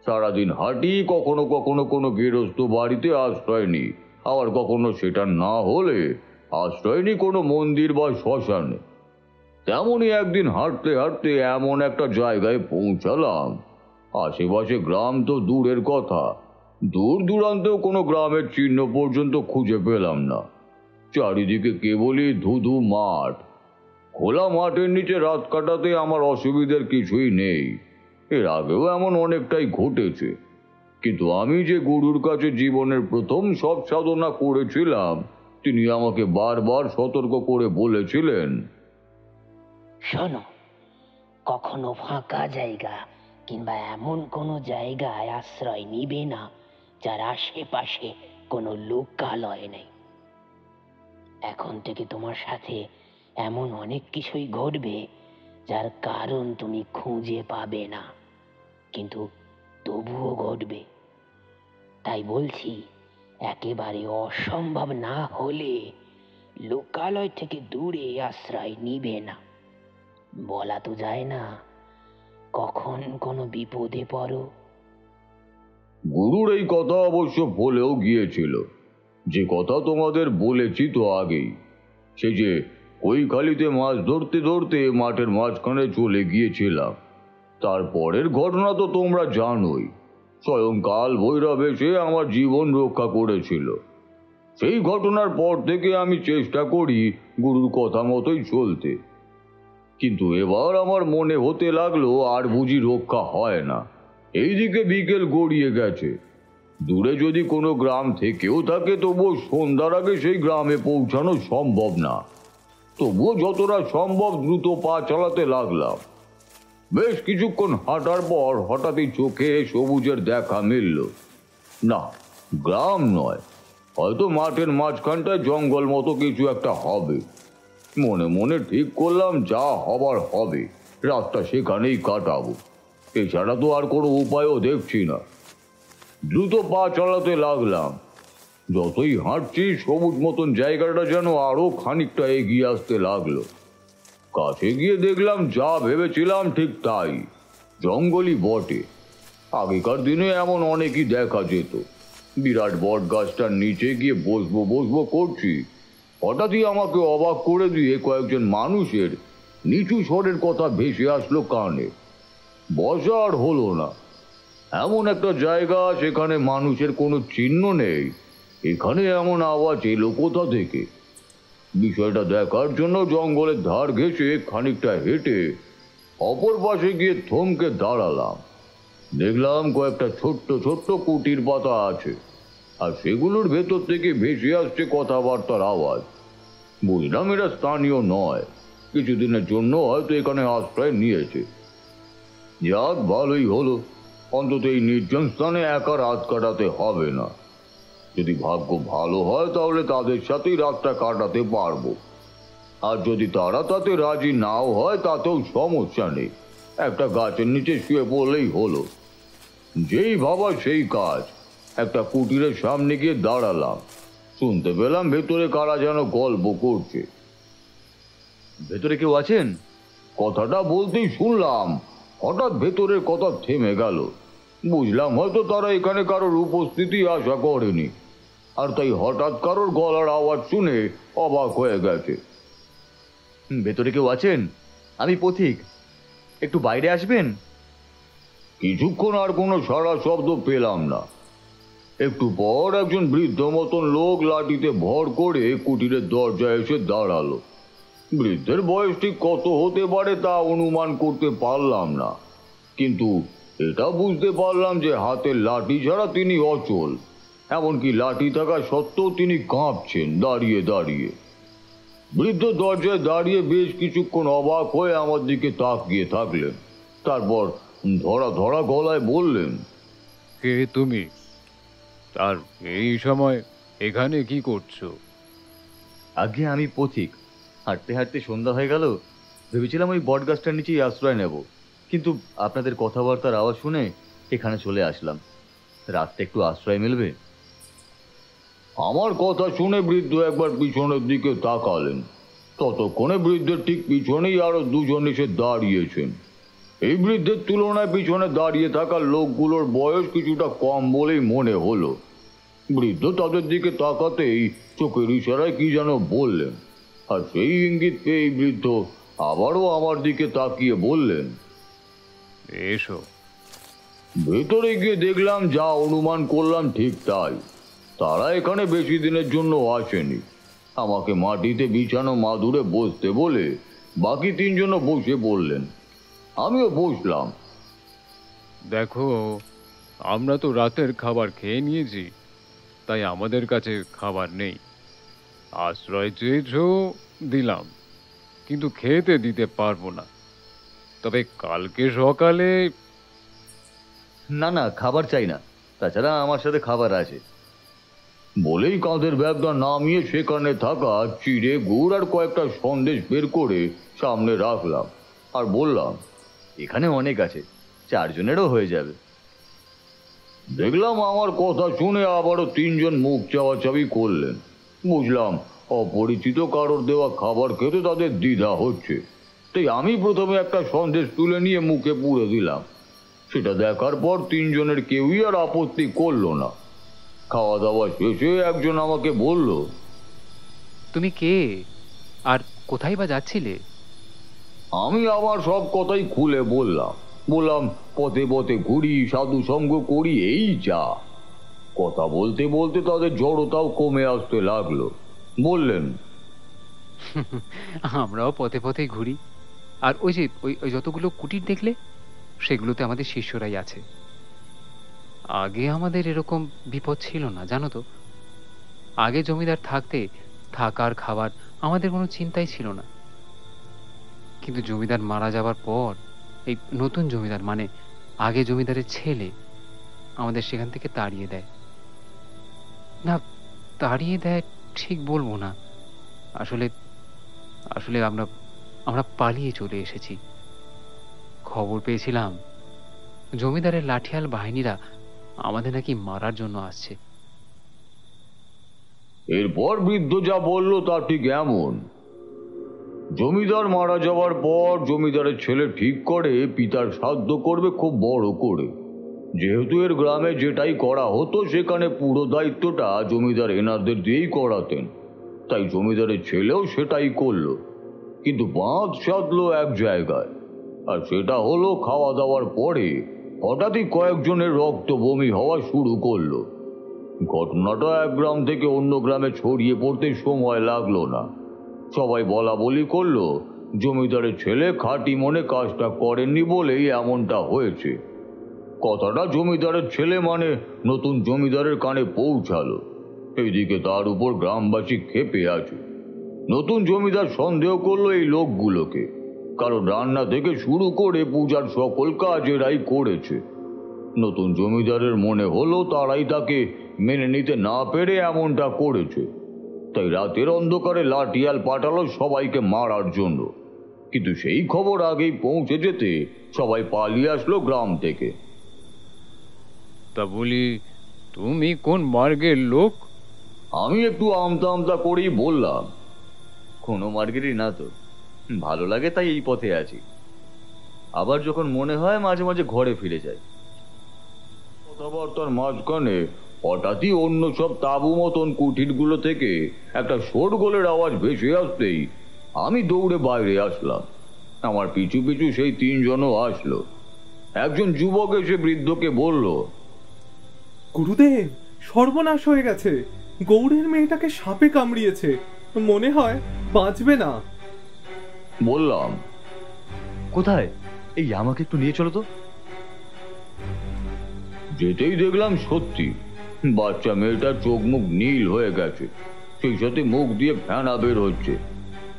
সারাদিন হাঁটি, কখনো কখনো কোনো গৃহস্থ বাড়িতে আশ্রয় নিই, আবার কখনো সেটা না হলে আশ্রয় নিই কোনো মন্দির বা শ্মশানে। তেমনই একদিন হাঁটতে হাঁটতে এমন একটা জায়গায় পৌঁছালাম, আশেপাশে গ্রাম তো দূরের কথা, দূর দূরান্তেও কোনো গ্রামের চিহ্ন পর্যন্ত খুঁজে পেলাম না। চারিদিকে কেবলই ধুধু মাঠ। খোলা মাঠের নিচে রাত কাটাতে আমার অসুবিধার কিছুই নেই, এর আগেও এমন অনেকটাই ঘটেছে। কিন্তু আমি যে গুরুর কাছে জীবনের প্রথম সব সাধনা করেছিলাম, তিনি আমাকে বারবার সতর্ক করে বলেছিলেন, শোনো, কখনো ফাঁকা জায়গা কিংবা এমন কোনো জায়গায় আশ্রয় নিবে না যার আশেপাশে কোনো লোকালয় নেই। এখন থেকে তোমার সাথে এমন অনেক কিছুই ঘটবে যার কারণ তুমি খুঁজে পাবে না, কিন্তু তবুও ঘটবে। তাই বলছি, একেবারে অসম্ভব না হলে লোকালয় থেকে দূরে আশ্রয় নিবে না। বলা তো যায় না কখন কোনো বিপদে পড়ো। গুরুর এই কথা অবশ্য বলেও গিয়েছিল, যে কথা তোমাদের বলেছি তো আগেই, সে যে ওই খালিতে মাছ ধরতে ধরতে মাঠের মাঝখানে চলে গিয়েছিলাম। তারপরের ঘটনা তো তোমরা জানোই, স্বয়ং কাল ভৈরব এসে আমার জীবন রক্ষা করেছিল। সেই ঘটনার পর থেকে আমি চেষ্টা করি গুরুর কথা মতোই চলতে, কিন্তু এবার আমার মনে হতে লাগলো আর বুঝি রক্ষা হয় না। এইদিকে বিকেল গড়িয়ে গেছে, দূরে যদি কোনো গ্রাম থেকেও থাকে তবুও সন্ধ্যার আগে সেই গ্রামে পৌঁছানো সম্ভব না। তবুও যতটা সম্ভব দ্রুত পা চালাতে লাগলাম। বেশ কিছুক্ষণ হাঁটার পর হঠাৎই চোখে সবুজের দেখা মিলল। না, গ্রাম নয়, হয়তো মাঠের মাঝখানটায় জঙ্গল মতো কিছু একটা হবে। মনে মনে ঠিক করলাম যা হবার হবে, রাতটা সেখানেই কাটাবো, এছাড়া তো আর কোনো উপায়ও দেখছি না। দ্রুত পা চালাতে লাগলাম। যতই হাঁটছি সবুজ মতন জায়গাটা যেন আরো খানিকটা এগিয়ে আসতে লাগলো। কাছে গিয়ে দেখলাম যা ভেবেছিলাম ঠিক তাই, জঙ্গলই বটে। আগেকার দিনে এমন অনেকই দেখা যেত। বিরাট বট গাছটার নিচে গিয়ে বসবো বসবো করছি, হঠাৎই আমাকে অবাক করে দিয়ে কয়েকজন মানুষের নিচু স্বরের কথা ভেসে আসলো কানে। বসা আর হলো না। এমন একটা জায়গা, সেখানে মানুষের কোনো চিহ্ন নেই, এখানে এমন আওয়াজ এলো কোথা থেকে? বিষয়টা দেখার জন্য জঙ্গলের ধার ঘেঁষে খানিকটা হেঁটে অপর পাশে গিয়ে থমকে দাঁড়ালাম। দেখলাম কয়েকটা ছোট্ট ছোট্ট কুটির পাতা আছে, আর সেগুলোর ভেতর থেকে ভেসে আসছে কথাবার্তার আওয়াজ। বুঝলাম এরা স্থানীয় নয়, কিছুদিনের জন্য হয়তো এখানে আশ্রয় নিয়েছে। যাক, ভালোই হলো, অন্তত এই নির্জন স্থানে একা রাত কাটাতে হবে না। যদি ভাগ্য ভালো হয় তাহলে তাদের সাথেই রাতটা কাটাতে পারবো, আর যদি তারা তাতে রাজি নাও হয় তাতেও সমস্যা নেই, একটা গাছের নিচে শুয়ে পড়লেই হলো। যেই ভাবা সেই কাজ। একটা কুটিরের সামনে গিয়ে দাঁড়ালাম। শুনতে পেলাম ভেতরে কারা যেন গল্প করছে। ভেতরে কেউ আছেন? কথাটা বলতেই শুনলাম হঠাৎ ভেতরের কথা থেমে গেল। বুঝলাম হয়তো তারা এখানে কারোর উপস্থিতি আশা করেনি, আর তাই হঠাৎ কারোর গলার আওয়াজ শুনে অবাক হয়ে গেছে। ভেতরে কেউ আছেন? আমি পথিক, একটু বাইরে আসবেন? কিছুক্ষণ আর কোনো সাড়া শব্দ পেলাম না। একটু পর একজন বৃদ্ধ মতন লোক লাঠিতে ভর করে কুটিরের দরজায় এসে দাঁড়ালো। বৃদ্ধের বয়স ঠিক কত হতে পারে তা অনুমান করতে পারলাম না, কিন্তু এটা বুঝতে পারলাম যে হাতের লাঠি ছাড়া তিনি অচল। এমনকি লাঠি থাকা সত্ত্বেও তিনি কাঁপছেন দাঁড়িয়ে দাঁড়িয়ে। বৃদ্ধ দরজায় দাঁড়িয়ে বেশ কিছুক্ষণ অবাক হয়ে আমার দিকে তাকিয়ে থাকলেন। তারপর ধরা ধরা গলায় বললেন, কে তুমি? আর এই সময় এখানে কি করছো? আগে আমি পথিক, হাঁটতে হাঁটতে সন্ধ্যা হয়ে গেল। ভেবেছিলাম ওই বট গাছটার নিচেই আশ্রয় নেব, কিন্তু আপনাদের কথাবার্তার আওয়াজ শুনে এখানে চলে আসলাম। রাতটা একটু আশ্রয় মিলবে? আমার কথা শুনে বৃদ্ধ একবার পিছনের দিকে তাকালেন। ততক্ষণে বৃদ্ধের ঠিক পিছনেই আরো দুজন এসে দাঁড়িয়েছেন। এই বৃদ্ধের তুলনায় পিছনে দাঁড়িয়ে থাকা লোকগুলোর বয়স কিছুটা কম বলেই মনে হলো। বৃদ্ধ তাদের দিকে তাকাতেই চোখের ইশারায় কি যেন বললেন, আর সেই ইঙ্গিত পেয়ে বৃদ্ধ আবারও আমার দিকে তাকিয়ে বললেন, এসো। ভেতরে গিয়ে দেখলাম যা অনুমান করলাম ঠিক তাই। তারা এখানে বেশি দিনের জন্য আসেনি। আমাকে মাটিতে বিছানো মাদুরে বসতে বলে বাকি তিনজনও বসে পড়লেন। আমিও বসলাম। দেখো, আমরা তো রাতের খাবার খেয়ে নিয়েছি, তাই আমাদের কাছে খাবার নেই। আশ্রয় চেয়েছো, দিলাম, কিন্তু খেতে দিতে পারবো না। তবে কালকে সকালে। না না, খাবার চাই না, তাছাড়া আমার সাথে খাবার আছে। বলেই কাঁধের ব্যাগটা নামিয়ে সেখানে থাকা চিড়ে গুড় আর কয়েকটা সন্দেশ বের করে সামনে রাখলাম আর বললাম, এখানে অনেক আছে, 4 জনেরও হয়ে যাবে। দেখলাম আমার কথা শুনে আবারও তিনজন মুখ চাওয়াচাওয়ি করলেন। বুঝলাম অপরিচিত কারোর দেওয়া খাবার খেতে তাদের দ্বিধা হচ্ছে, তাই আমি প্রথমে একটা সন্দেশ তুলে নিয়ে মুখে পুরে দিলাম। সেটা দেখার পর তিনজনের কেউই আর আপত্তি করলো না। খাওয়া দাওয়া শেষে একজন আমাকে বলল, তুমি কে আর কোথায় বা যাচ্ছিলে? আমি আমার সব কথাই খুলে বললাম পথে পথে ঘুরি, সাধু সঙ্গ করি, এই যা। কথা বলতে বলতে তাদের জড়তাও কমে আসতে লাগলো। বললেন, আমরাও পথে পথে ঘুরি, আর ওই যে ওই যতগুলো কুটির দেখলে, সেগুলোতে আমাদের শিষ্যরাই আছে। আগে আমাদের এরকম বিপদ ছিল না, জানো তো। আগে জমিদার থাকতে থাকার খাবার আমাদের কোনো চিন্তাই ছিল না, কিন্তু জমিদার মারা যাবার পর এই নতুন জমিদার, মানে আগে জমিদারের ছেলে, আমাদের সেখান থেকে তাড়িয়ে দেয়। না, তাড়িয়ে দেয় ঠিক বলবো না, আসলে আসলে আমরা পালিয়ে চলে এসেছি। খবর পেয়েছিলাম জমিদারের লাঠিয়াল বাহিনীরা আমাদের নাকি মারার জন্য আসছে। এরপর বৃদ্ধ যা বলল তা ঠিক এমন। জমিদার মারা যাওয়ার পর জমিদারের ছেলে ঠিক করে পিতার শ্রাদ্ধ করবে খুব বড় করে। যেহেতু এর গ্রামে যেটাই করা হতো সেখানে পুরো দায়িত্বটা জমিদার এনাদের দিয়েই করাতেন, তাই জমিদারের ছেলেও সেটাই করলো। কিন্তু বাঁধ সাধলো এক জায়গায়, আর সেটা হলো খাওয়া দাওয়ার পরে হঠাৎই কয়েকজনের রক্ত বমি হওয়া শুরু করলো। ঘটনাটা এক গ্রাম থেকে অন্য গ্রামে ছড়িয়ে পড়তে সময় লাগলো না। সবাই বলা বলি করলো জমিদারের ছেলে খাঁটি মনে কাজটা করেননি বলেই এমনটা হয়েছে। কথাটা জমিদারের ছেলে মানে নতুন জমিদারের কানে পৌঁছালো। এইদিকে তার উপর গ্রামবাসী ক্ষেপে আছে। নতুন জমিদার সন্দেহ করলো এই লোকগুলোকে, কারণ রান্না থেকে শুরু করে পূজার সকল কাজ এরাই করেছে। নতুন জমিদারের মনে হলো তারাই তাকে মেনে নিতে না পেরে এমনটা করেছে, তাই রাতের অন্ধকারে লাঠিয়াল পাঠালো সবাইকে মারার জন্য। কিন্তু সেই খবর আগেই পৌঁছে যেতে সবাই পালিয়ে আসলো গ্রাম থেকে। তা বলি, তুমি কোন মার্গের লোক? আমি একটু আমতা আমতা করেই বললাম, কোনো মার্গেরই না তো, ভালো লাগে তাই এই পথে আছি। আবার যখন মনে হয় মাঝে মাঝে ঘরে ফিরে যাই। কথাবার্তার মাঝখানে হঠাৎই অন্য সব তাঁবু মতন কুঠিরগুলো থেকে একটা শোরগোলের আওয়াজ ভেসে আসতেই আমি দৌড়ে বাইরে আসলাম। আমার পিছু পিছু সেই 3 জনও আসলো। একজন যুবক এসে বৃদ্ধকে বলল, গুরুদেব, সর্বনাশ হয়ে গেছে, গৌড়ের মেয়েটাকে সাপে কামড়িয়েছে, মনে হয় বাঁচবে না। বললাম, কোথায়? এই আমাকে একটু নিয়ে চলো তো। যেতেই দেখলাম সত্যি বাচ্চা মেয়েটার চোখ মুখ নীল হয়ে গেছে, সেই সাথে মুখ দিয়ে ফেনা বের হচ্ছে।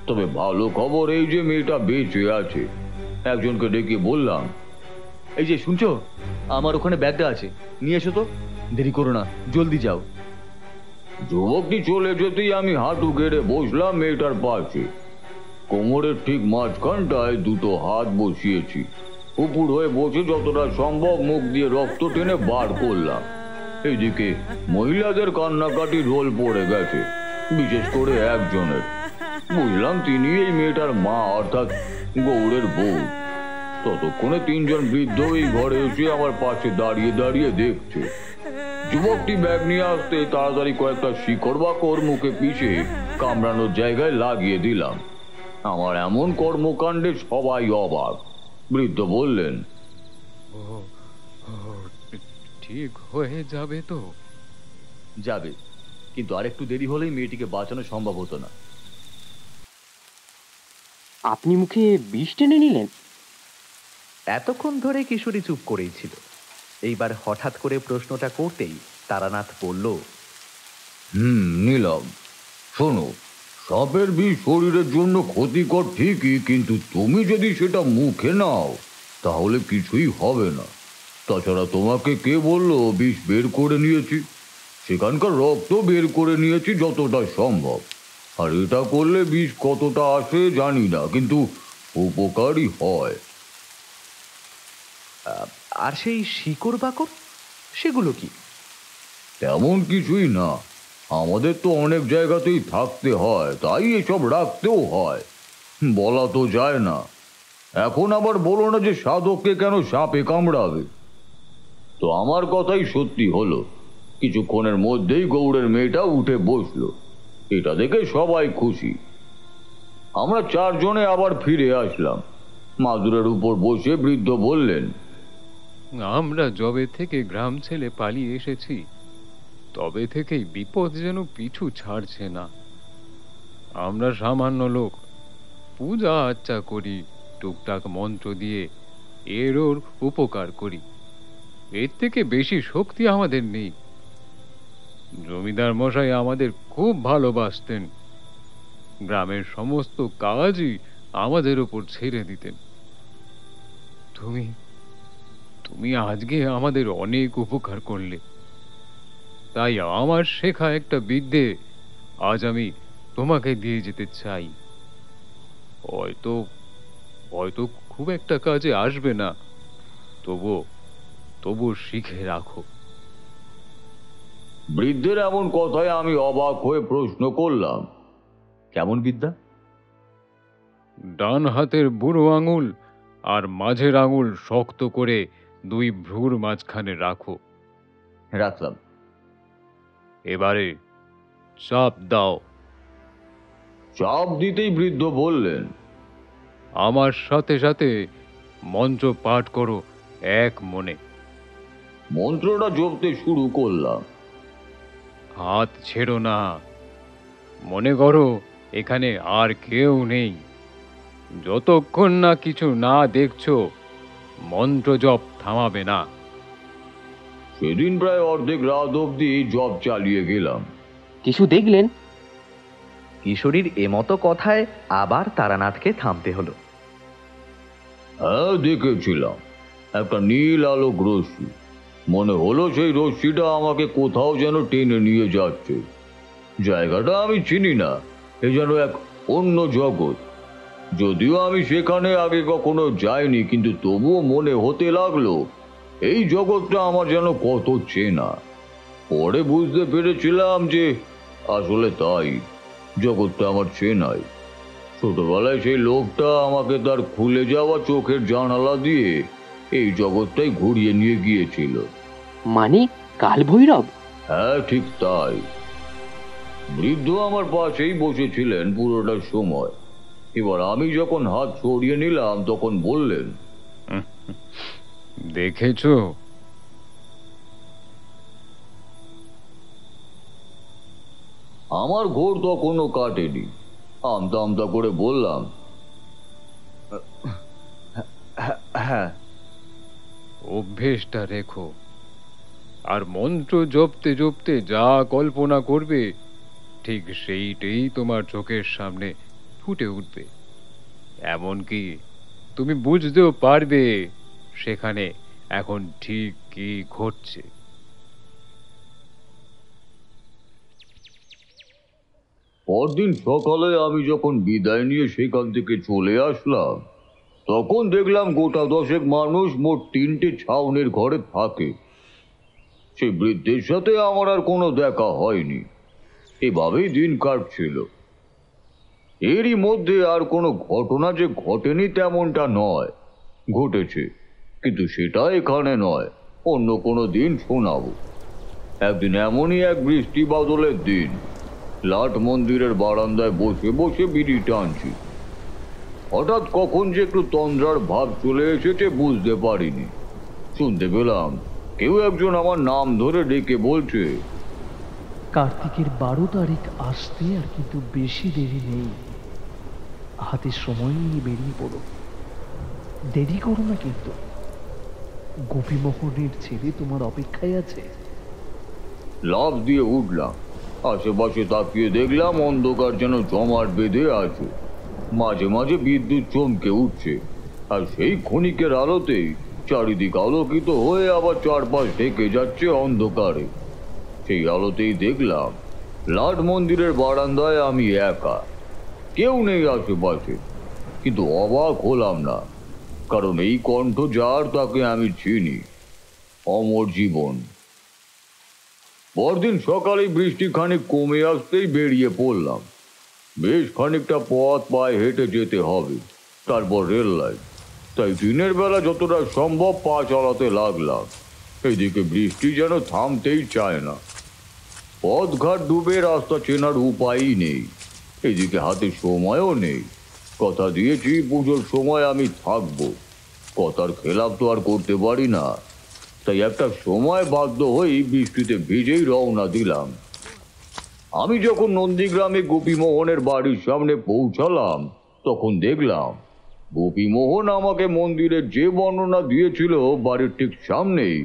তবে ভালো খবর এই যে মেয়েটা বেঁচে আছে। একজনকে ডেকে বললাম, এই যে শুনছো, আমার ওখানে ব্যাগটা আছে, নিয়ে এসো তো, দেরি করো না, জলদি যাও। যুবকটি চলে যেতেই আমি হাঁটু গেড়ে বসলাম মেয়েটার পাশে। কোমরের ঠিক মাঝখানটায় 2টো হাত বসিয়েছি। উপর হয়ে বসে যতটা সম্ভব মুখ দিয়ে রক্ত টেনে বার করলাম। এদিকে মহিলাদের কান্নাকাটি রোল পড়ে গেছে, বিশেষ করে একজনের। বুঝলাম তিনি এই মেয়েটার মা, অর্থাৎ গৌড়ের বউ। ততক্ষণে 3 জন বৃদ্ধ এই ঘরে এসে আমার পাশে দাঁড়িয়ে দাঁড়িয়ে দেখছে। যুবকটি ব্যাগ নিয়ে আসতে তাড়াতাড়ি কয়েকটা শিকড় বাকড় মুখে পিষে কামড়ানোর জায়গায় লাগিয়ে দিলাম। আমার এমন কর্মকাণ্ডে সবাই অবাক। বৃদ্ধ বললেন, ঠিক হয়ে যাবে তো? যাবে, কিন্তু আরেকটু দেরি হলেই মেয়েটিকে বাঁচানো সম্ভব হতো না। আপনি মুখে বিষ টেনে নিলেন? এতক্ষণ ধরে কিশোরী চুপ করেই ছিল। এইবার হঠাৎ করে প্রশ্নটা করতেই তারানাথ বলল, নিলাম। শোনো, সাপের বিষ শরীরের জন্য ক্ষতিকর ঠিকই, কিন্তু তুমি যদি সেটা মুখে নাও তাহলে কিছুই হবে না। তাছাড়া তোমাকে কে বললো বিষ বের করে নিয়েছি? সেখানকার রক্ত বের করে নিয়েছি যতটা সম্ভব। আর এটা করলে বিষ কতটা আসে জানি না, কিন্তু উপকারী হয়। আর সেই শিকড় বাকড়, সেগুলো কি? তেমন কিছুই না, আমাদের তো অনেক জায়গাতেই থাকতে হয়, তাই এসব রাখতেও হয়। বলা তো যায় না। এখন আবার বলো না যে সাধককে কেন সাপে কামড়াবে। তো আমার কথাই সত্যি হলো। কিছুক্ষণের মধ্যেই গৌড়ের মেয়েটা উঠে বসলো। এটা দেখে সবাই খুশি। আমরা 4 জনে আবার ফিরে আসলাম। মাদুরের উপর বসে বৃদ্ধ বললেন, আমরা যবে থেকে গ্রাম ছেড়ে পালিয়ে এসেছি তবে থেকেই বিপদ যেন পিছু ছাড়ছে না। আমরা সামান্য লোক, পূজা আর্চা করি, টুকটাক মন্ত্র দিয়ে এরও উপকার করি। এর থেকে বেশি শক্তি আমাদের নেই। জমিদার মশাই আমাদের খুব ভালোবাসতেন, গ্রামের সমস্ত কাজই আমাদের উপর ছেড়ে দিতেন। তুমি আজকে আমাদের অনেক উপকার করলে, তাই আমার শেখা একটা বিদ্যে আজ আমি তোমাকে দিয়ে যেতে চাই। হয়তো খুব একটা কাজে আসবে না, তবু শিখে রাখো। বৃদ্ধের এমন কথায় আমি অবাক হয়ে প্রশ্ন করলাম, কেমন বিদ্যা? ডান হাতের বুড়ো আঙুল আর মাঝের আঙুল শক্ত করে 2 ভ্রুর মাঝখানে রাখো। রাখলাম। এবারে চাপ দাও। চাপ দিতেই বৃদ্ধ বললেন, আমার সাথে সাথে মন্ত্র পাঠ করো এক মনে। মন্ত্রটা জপতে শুরু করলাম। হাত ছেড়ো না। মনে করো এখানে আর কেউ নেই। যতক্ষণ না কিছু না দেখছো মন্ত্র জপ থামাবে না। সেদিন প্রায় অর্ধেক রাত অবধি জপ চালিয়ে গেলাম। কিছু দেখলেন? কিশোরীর এমতো কথায় আবার তারানাথকে থামতে হলো। হ্যাঁ, দেখেছিলাম একটা নীল আলোক রশ্মি। মনে হলো সেই রশ্মিটা আমাকে কোথাও যেন টেনে নিয়ে যাচ্ছে। জায়গাটা আমি চিনি না, এ যেন এক অন্য জগৎ। যদিও আমি সেখানে আগে কখনো যাইনি, কিন্তু তবুও মনে হতে লাগলো এই জগৎটা আমার যেন কত চেনা। পরে বুঝতে পেরেছিলাম যে আসলে তাই, জগৎটা আমার চেনাই। ছোটবেলায় সেই লোকটা আমাকে তার খুলে যাওয়া চোখের জানালা দিয়ে এই জগৎটাই ঘুরিয়ে নিয়ে গিয়েছিল। মানে কাল ভৈরব? হ্যাঁ, ঠিক তাই। বৃদ্ধ আমার পাশেই বসেছিলেন পুরোটা সময়। এবার আমি যখন হাত সরিয়ে নিলাম তখন বললেন, দেখেছো, আমার ঘোর তখনও কাটেনি। আমতা আমতা করে বললাম, হ্যাঁ। অভ্যেসটা রেখো, আর মন্ত্র জপতে জপতে যা কল্পনা করবে ঠিক সেইটাই তোমার চোখের সামনে ফুটে উঠবে। এমনকি তুমি বুঝতেও পারবে সেখানে এখন ঠিক কি ঘটছে। পরদিন সকালে আমি যখন বিদায় নিয়ে সেখান থেকে চলে আসলাম, তখন দেখলাম গোটা 10 মানুষ মোট 3টে ছাউনির ঘরে থাকে। সেই বৃদ্ধের সাথে আমার আর কোনো দেখা হয়নি। এভাবেই দিন কাটছিল। এরই মধ্যে আর কোনো ঘটনা যে ঘটেনি তেমনটা নয়, ঘটেছে, কিন্তু সেটা এখানে নয়, অন্য কোনো দিন শোনাবো। একদিন এমনই এক বৃষ্টি বাদলের দিন, লাট মন্দিরের বারান্দায় বসে বসে বিড়ি টানছি। হঠাৎ কখন যে একটু তন্দ্রার ভাব চলে এসেছে বুঝতে পারিনি। শুনতে পেলাম কেউ একজন আমার নাম ধরে ডেকে বলছে, কার্তিকের 12 তারিখ আসতে আর কিন্তু বেশি দেরি নেই। হাতে সময় নিয়ে বেরিয়ে পড়ো, দেরি করো না কিন্তু। গোপীমোহনের ছেলে তোমার অপেক্ষায় আছে। লাফ দিয়ে উঠলাম। আশেপাশে তাকিয়ে দেখলাম অন্ধকার যেন জমাট বেঁধে আছে। মাঝে মাঝে বিদ্যুৎ চমকে উঠছে, আর সেই ক্ষণিকের আলোতেই চারিদিক আলোকিত হয়ে আবার চারপাশ ঢেকে যাচ্ছে অন্ধকারে। সেই আলোতেই দেখলাম লাট মন্দিরের বারান্দায় আমি একা, কেউ নেই আশেপাশে। কিন্তু অবাক হলাম না, কারণ এই কণ্ঠ যার, তাকে আমি চিনি, অমর জীবন। পরদিন সকালে বৃষ্টি খানিক কমে আসতেই বেরিয়ে পড়লাম। বেশ খানিকটা পথ পায়ে হেঁটে যেতে হবে, তারপর রেল লাইন। তাই দিনের বেলা যতটা সম্ভব পা চালাতে লাগলাম। এদিকে বৃষ্টি যেন থামতেই চায় না। পথঘাট ডুবে রাস্তা চেনার উপায়ই নেই। এদিকে হাতে সময়ও নেই। কথা দিয়েছি পুজোর সময় আমি থাকবো, কথার খেলাপ তো আর করতে পারি না। তাই একটা সময় বাধ্য হয়েই বৃষ্টিতে ভিজেই রওনা দিলাম। আমি যখন নন্দীগ্রামে গোপীমোহনের বাড়ির সামনে পৌঁছালাম, তখন দেখলাম গোপীমোহন আমাকে মন্দিরের যে বর্ণনা দিয়েছিল বাড়ির ঠিক সামনেই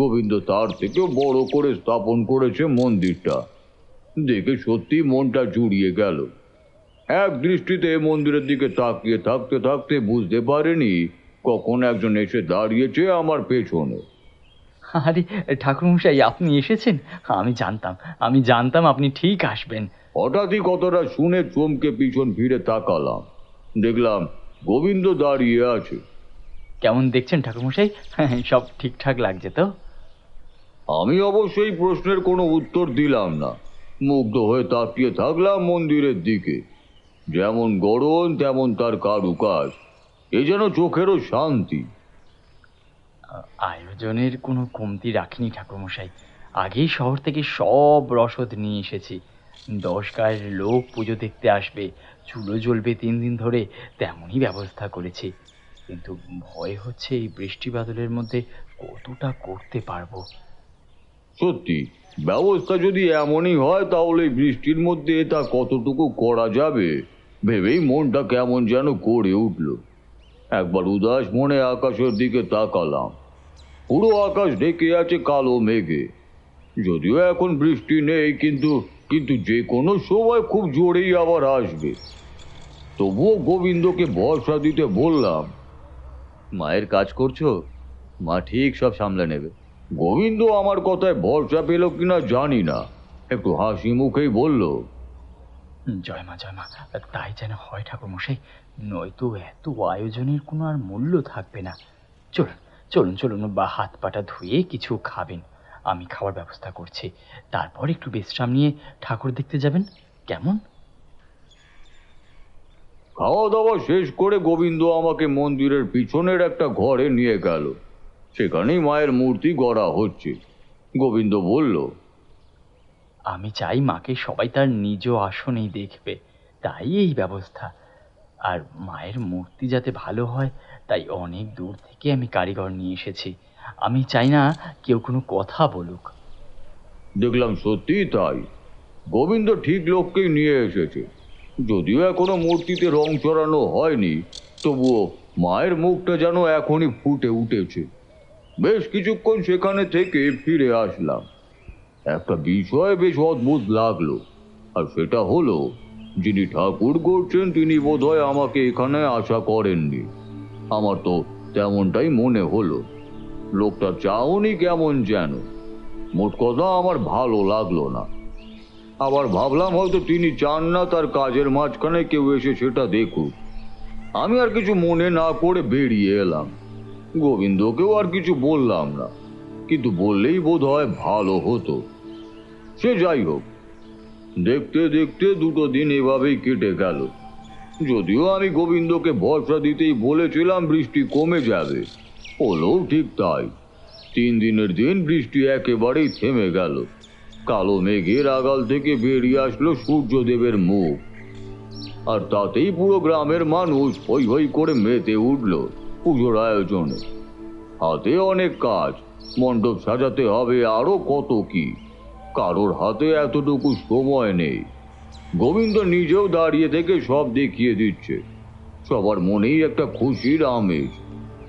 গোবিন্দ তার থেকেও বড় করে স্থাপন করেছে মন্দিরটা। দেখে সত্যি মনটা জুড়িয়ে গেল। এক দৃষ্টিতে মন্দিরের দিকে তাকিয়ে থাকতে থাকতে বুঝতে পারিনি কখন একজন এসে দাঁড়িয়েছে আমার পেছনে। আরে ঠাকুরমশাই, আপনি এসেছেন? আমি জানতাম আপনি ঠিক আসবেন। হঠাৎই কথাটা শুনে চমকে পিছন ফিরে তাকালাম। দেখলাম গোবিন্দ দাঁড়িয়ে আছে। কেমন দেখছেন ঠাকুরমশাই? সব ঠিকঠাক লাগছে তো? আমি অবশ্যই প্রশ্নের কোনো উত্তর দিলাম না। মুগ্ধ হয়ে তাকিয়ে থাকলাম মন্দিরের দিকে। যেমন গড়ন তেমন তার কারুকাজ, এ যেন চোখেরও শান্তি। আয়োজনের কোনো কমতি রাখিনি ঠাকুরমশাই। আগেই শহর থেকে সব রসদ নিয়ে এসেছি। 10 গায়ের লোক পুজো দেখতে আসবে, চুলো জ্বলবে 3 দিন ধরে, তেমনই ব্যবস্থা করেছি। কিন্তু ভয় হচ্ছে এই বৃষ্টি বাদলের মধ্যে কতটা করতে পারবো। সত্যি, ব্যবস্থা যদি এমনই হয় তাহলে বৃষ্টির মধ্যে তা কতটুকু করা যাবে ভেবেই মনটা কেমন যেন করে উঠল। একবার উদাস মনে আকাশের দিকে তাকালাম। পুরো আকাশ ঢেকে আছে কালো মেঘে। যদিও এখন বৃষ্টি নেই, কিন্তু যে কোনো সময় খুব জোরেই আবার আসবে। তবুও গোবিন্দকে ভরসা দিতে বললাম, মায়ের কাজ করছো, মা ঠিক সব সামলে নেবে। গোবিন্দ আমার কথায় ভরসা পেল কিনা জানি না, একটু হাসি মুখেই বলল, জয় মা, তাই যেন হয় ঠাকুরমশাই, নয়তো এত আয়োজনের কোনো আর মূল্য থাকবে না। চলুন বা হাত পাটা ধুয়ে কিছু খাবেন, আমি খাওয়ার ব্যবস্থা করছি। তারপর একটু বিশ্রাম নিয়ে ঠাকুর দেখতে যাবেন, কেমন? খাওয়া দাওয়া শেষ করে গোবিন্দ আমাকে মন্দিরের পিছনের একটা ঘরে নিয়ে গেল। সেখানেই মায়ের মূর্তি গড়া হচ্ছে। গোবিন্দ বলল, আমি চাই মাকে সবাই তার নিজ আসনেই দেখবে, তাই এই ব্যবস্থা। আর মায়ের মূর্তি যাতে ভালো হয় তাই অনেক দূর থেকে আমি কারিগর নিয়ে এসেছি। আমি চাই না কেউ কোনো কথা বলুক। দেখলাম সত্যি তাই, গোবিন্দ ঠিক লোককেই নিয়ে এসেছে। যদিও এখনো মূর্তিতে রং চড়ানো হয়নি, তবুও মায়ের মুখটা যেন এখনই ফুটে উঠেছে। বেশ কিছুক্ষণ সেখানে থেকে ফিরে আসলাম। একটা বিষয় বেশ অদ্ভুত লাগলো, আর সেটা হলো যিনি ঠাকুর করছেন তিনি বোধহয় আমাকে এখানে আশা করেননি। আমার তো তেমনটাই মনে হলো। লোকটা চাউনি কেমন যেন। মোট কথা আমার ভালো লাগলো না। আবার ভাবলাম হয়তো তিনি চান না তার কাজের মাঝখানে কেউ এসে সেটা দেখুক। আমি আর কিছু মনে না করে বেরিয়ে এলাম। গোবিন্দকেও আর কিছু বললাম না, কিন্তু বললেই বোধ হয় ভালো হতো। সে যাই হোক, দেখতে দেখতে 2 দিন এভাবেই কেটে গেল। যদিও আমি গোবিন্দকে ভরসা দিতেই বলেছিলাম বৃষ্টি কমে যাবে, হলো ঠিক তাই। 3 দিনের দিন বৃষ্টি একেবারেই থেমে গেল। কালো মেঘের আগাল থেকে বেরিয়ে আসলো সূর্যদেবের মুখ, আর তাতেই পুরো গ্রামের মানুষ হই হই করে মেতে উঠল পুজোর আয়োজনে। হাতে অনেক কাজ, মণ্ডপ সাজাতে হবে, আরো কত কি। কারোর হাতে এতটুকু সময় নেই। গোবিন্দ নিজেও দাঁড়িয়ে থেকে সব দেখিয়ে দিচ্ছে। সবার মনেই একটা খুশির আমেজ,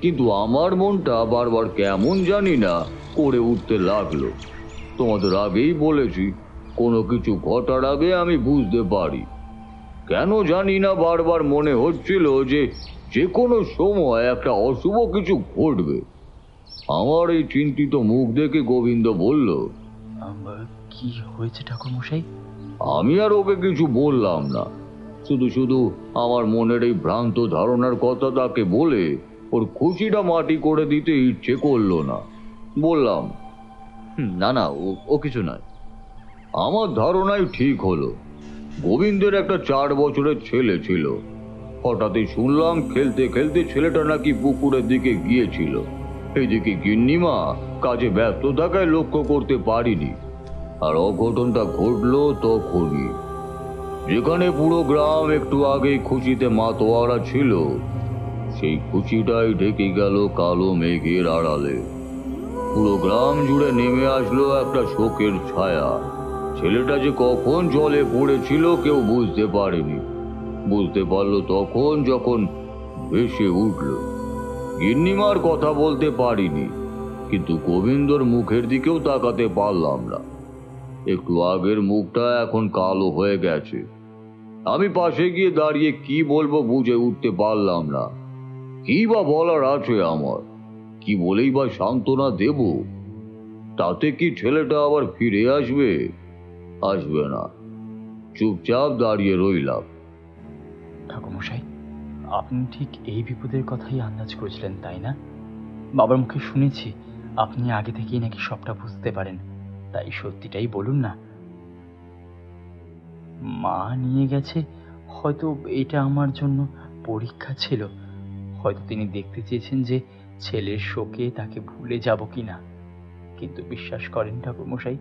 কিন্তু আমার মনটা বারবার কেমন জানি না করে উঠতে লাগলো। তোমাদের আগেই বলেছি, কোনো কিছু ঘটার আগে আমি বুঝতে পারি। কেন জানি না বারবার মনে হচ্ছিল যে যে কোনো সময় একটা অশুভ কিছু ঘটবে। আমার এই চিন্তিত মুখ দেখে গোবিন্দ বলল, কি হয়েছে ঠাকুরমশাই? আমি আর ওকে কিছু বললাম না, শুধু শুধু আমার মনের এই ভ্রান্ত ধারণার কথা তাকে বলে ওর খুশিটা মাটি করে দিতে ইচ্ছে করলো না। বললাম, না না, ও কিছু নয়। আমার ধারণাই ঠিক হলো। গোবিন্দের একটা 4 বছরের ছেলে ছিল। হঠাৎই শুনলাম খেলতে খেলতে ছেলেটা নাকি পুকুরের দিকে গিয়েছিল। এদিকে গিন্নিমা কাজে ব্যস্ত থাকায় লক্ষ্য করতে পারিনি। আর অঘটনটা ঘটলো তখনই, যেখানে পুরো গ্রাম একটু আগেই খুশিতে মাতোয়ারা ছিল, সেই খুশিটাই ঢেকে গেল কালো মেঘের আড়ালে। পুরো গ্রাম জুড়ে নেমে আসলো একটা শোকের ছায়া। ছেলেটা যে কখন জলে পড়েছিল কেউ বুঝতে পারেনি। বুঝতে পারলো তখন যখন ভেসে উঠল। গিন্নিমার কথা বলতে পারিনি, কিন্তু গোবিন্দর মুখের দিকেও তাকাতে পারলাম না। একটু আগের মুখটা এখন কালো হয়ে গেছে। আমি পাশে গিয়ে দাঁড়িয়ে কি বলবো বুঝে উঠতে পারলাম না। কি বা বলার আছে আমার? কি বলেই বা সান্ত্বনা দেব? তাতে কি ছেলেটা আবার ফিরে আসবে? আসবে না। চুপচাপ দাঁড়িয়ে রইলাম। ঠাকুরমশাই, আপনি ঠিক এই বিপদের কথাই আন্দাজ করেছিলেন, তাই না? বাবার মুখে শুনেছি আপনি আগে থেকেই নাকি সবটা বুঝতে পারেন। তাই সত্যিটাই বলুন না। মা নিয়ে গেছে, হয়তো এটা আমার জন্য পরীক্ষা ছিল। হয়তো তিনি দেখতে চেয়েছেন যে ছেলের শোকে তাকে ভুলে যাব কিনা। কিন্তু বিশ্বাস করেন ঠাকুরমশাই,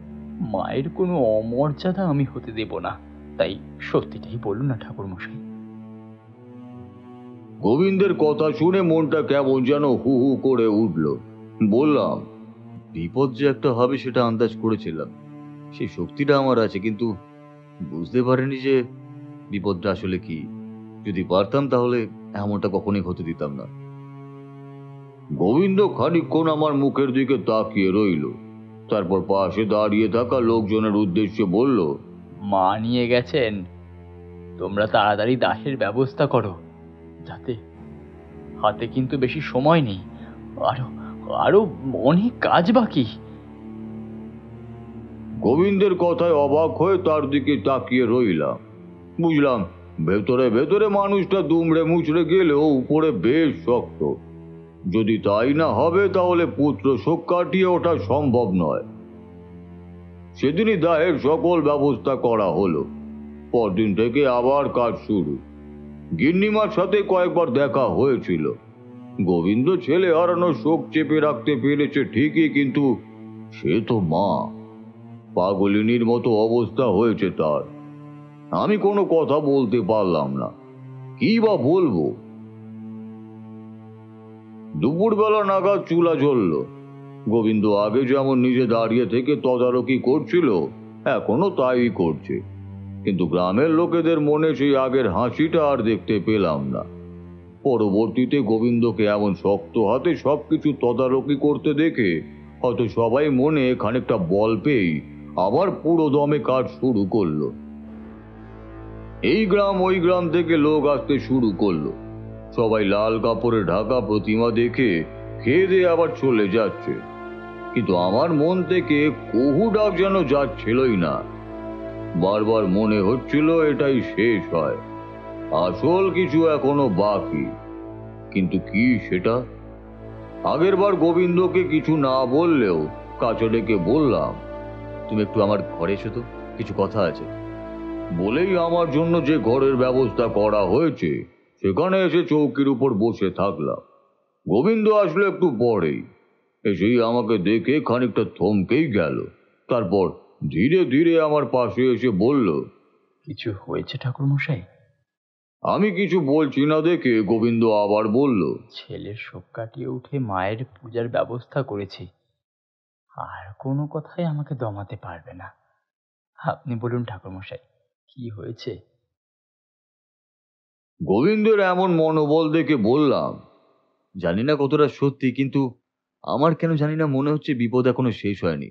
মায়ের কোনো অমর্যাদা আমি হতে দেব না। তাই সত্যিটাই বলুন না ঠাকুরমশাই। গোবিন্দের কথা শুনে মনটা কেমন যেন হু হু করে উঠল। বললাম, বিপদ যে একটা হবে সেটা আন্দাজ করেছিলাম। সেই শক্তিটা আমার আছে, কিন্তু বুঝতে পারিনি যে বিপদটা আসলে কি। যদি পারতাম তাহলে এমনটা কখনোই হতে দিতাম না। গোবিন্দ খানিকক্ষণ আমার মুখের দিকে তাকিয়ে রইল, তারপর পাশে দাঁড়িয়ে থাকা লোকজনের উদ্দেশ্যে বলল, মা নিয়ে গেছেন, তোমরা তাড়াতাড়ি দাহের ব্যবস্থা করো, যাতে হাতে কিন্তু বেশি সময় নেই, আরো আরো অনেক কাজ বাকি। গোবিন্দের কথায় অবাক হয়ে তার দিকে তাকিয়ে রইলাম। বুঝলাম ভেতরে ভেতরে মানুষটা দুমড়ে মুচড়ে গেলেও উপরে বেশ শক্ত। যদি তাই না হবে তাহলে পুত্র শোক কাটিয়ে ওঠা সম্ভব নয়। সেদিনই দাহের সকল ব্যবস্থা করা হলো। পরদিন থেকে আবার কাজ শুরু। গিন্নিমার সাথে কয়েকবার দেখা হয়েছিল। গোবিন্দ ছেলে হারানোর শোক চেপে রাখতে পেরেছে ঠিকই, কিন্তু সে তো মা। পাগলিনীর মতো অবস্থা হয়েছে তার। আমি কোনো কথা বলতে পারলাম না। কি বা বলবো। দুপুরবেলা নাগাদ চুলা জ্বলল। গোবিন্দ আগে যেমন নিজে দাঁড়িয়ে থেকে তদারকি করছিল, এখনো তাই করছে, কিন্তু গ্রামের লোকেদের মনে সেই আগের হাসিটা আর দেখতে পেলাম না। পরবর্তীতে গোবিন্দকে এমন শক্ত হাতে সবকিছু তদারকি করতে দেখে হয়তো সবাই মনে খানিকটা বল পেয়েই আবার পুরো দমে কাজ শুরু করলো। এই গ্রাম ওই গ্রাম থেকে লোক আসতে শুরু করলো। সবাই লাল কাপড়ে ঢাকা প্রতিমা দেখে খেয়ে দিয়ে আবার চলে যাচ্ছে, কিন্তু আমার মন থেকে কহু ডাক যেন যাচ্ছিলই না। বারবার মনে হচ্ছিল এটাই শেষ হয়, আসল কিছু এখনো বাকি। কিন্তু কি সেটা? আগের বার গোবিন্দকে কিছু না বললেও কাছে ডেকে বললাম, তুমি একটু আমার ঘরে এসো তো, কিছু কথা আছে। বলেই আমার জন্য যে ঘরের ব্যবস্থা করা হয়েছে সেখানে এসে চৌকির উপর বসে থাকলাম। গোবিন্দ আসলো একটু পরেই। এসেই আমাকে দেখে খানিকটা থমকেই গেল, তারপর ধীরে ধীরে আমার পাশে এসে বলল, কিছু হয়েছে ঠাকুরমশাই? আমি কিছু বলছি না দেখে গোবিন্দ আবার বলল, ছেলের শোক কাটিয়ে উঠে মায়ের পূজার ব্যবস্থা করেছি, আর কোনো কথাই আমাকে দমাতে পারবে না। আপনি বলুন ঠাকুরমশাই, কি হয়েছে? গোবিন্দের এমন মনোবল দেখে বললাম, জানি না কতটা সত্যি, কিন্তু আমার কেন জানি না মনে হচ্ছে বিপদ এখনো শেষ হয়নি,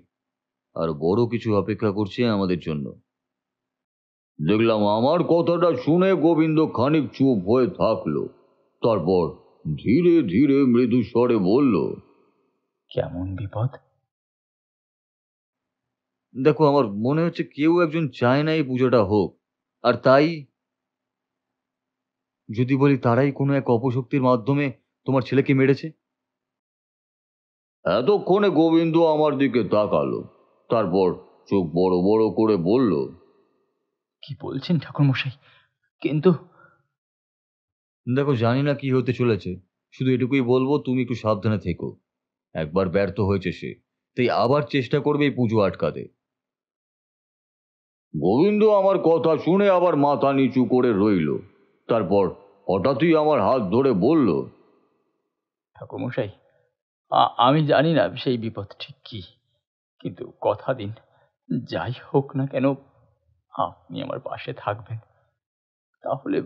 আর বড় কিছু অপেক্ষা করছে আমাদের জন্য। দেখলাম আমার কথাটা শুনে গোবিন্দ খানিক চুপ হয়ে থাকলো, তারপর ধীরে ধীরে মৃদু স্বরে বলল, কেমন বিপদ? দেখো, আমার মনে হচ্ছে কেউ একজন চায় না এই পুজোটা হোক, আর তাই যদি বলি তারাই কোনো এক অপশক্তির মাধ্যমে তোমার ছেলেকে মেরেছে। এতক্ষণে গোবিন্দ আমার দিকে তাকালো, তারপর চোখ বড় বড় করে বলল, কি বলছেন ঠাকুরমশাই? কিন্তু দেখো, জানি না কি হতে চলেছে, শুধু এটুকুই বলবো, তুমি একটু সাবধানে থেকো। একবার ব্যর্থ হয়েছে সে, তাই আবার চেষ্টা করবে এই পুজো আটকাতে। গোবিন্দ আমার কথা শুনে আবার মাথা নিচু করে রইল, তারপর হঠাৎই আমার হাত ধরে বলল, ঠাকুরমশাই, আমি জানি না সেই বিপদ ঠিক কি, কিন্তু কথা দিন, যাই হোক না কেন আপনি আমার পাশে থাকবেন, তাহলে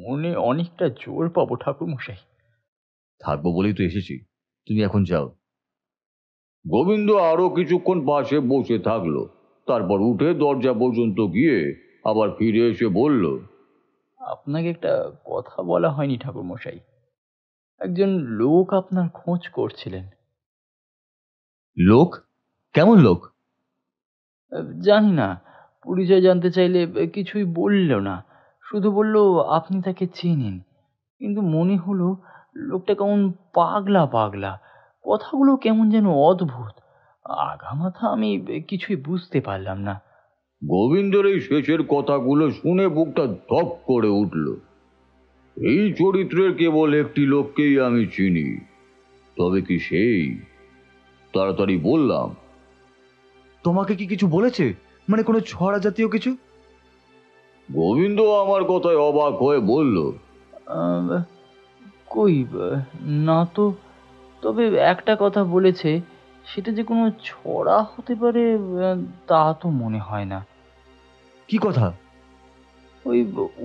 মনে অনেকটা জোর পাবো ঠাকুরমশাই। থাকবো বলেই তো এসেছি, তুমি এখন যাও। গোবিন্দ আরো কিছুক্ষণ পাশে বসে থাকলো, তারপর উঠে দরজা পর্যন্ত গিয়ে আবার ফিরে এসে বলল, আপনাকে একটা কথা বলা হয়নি ঠাকুরমশাই। একজন লোক আপনার খোঁজ করছিলেন। লোক? কেমন লোক? জানি না, পরিচয় জানতে চাইলে কিছুই বলল না, শুধু বলল আপনি তাকে চেনেন, কিন্তু মনে হলো লোকটা কেমন পাগলা পাগলা, কথাগুলো কেমন যেন অদ্ভুত। আগামাথা আমি কিছুই বুঝতে পারলাম না। গোবিন্দের এই শেষের কথাগুলো শুনে বুকটা ধপ করে উঠল। এই চরিত্রের কেবল একটি লোককেই আমি চিনি, তবে কি সেই? তাড়াতাড়ি বললাম, তোমাকে কি কিছু বলেছে? মানে কোনো ছড়া জাতীয় কিছু? গোবিন্দ আমার কথায় অবাক হয়ে বলল, কই না তো, তবে একটা কথা বলেছে, সেটা যে কোনো ছড়া হতে পারে তা তো মনে হয় না। কি কথা? ওই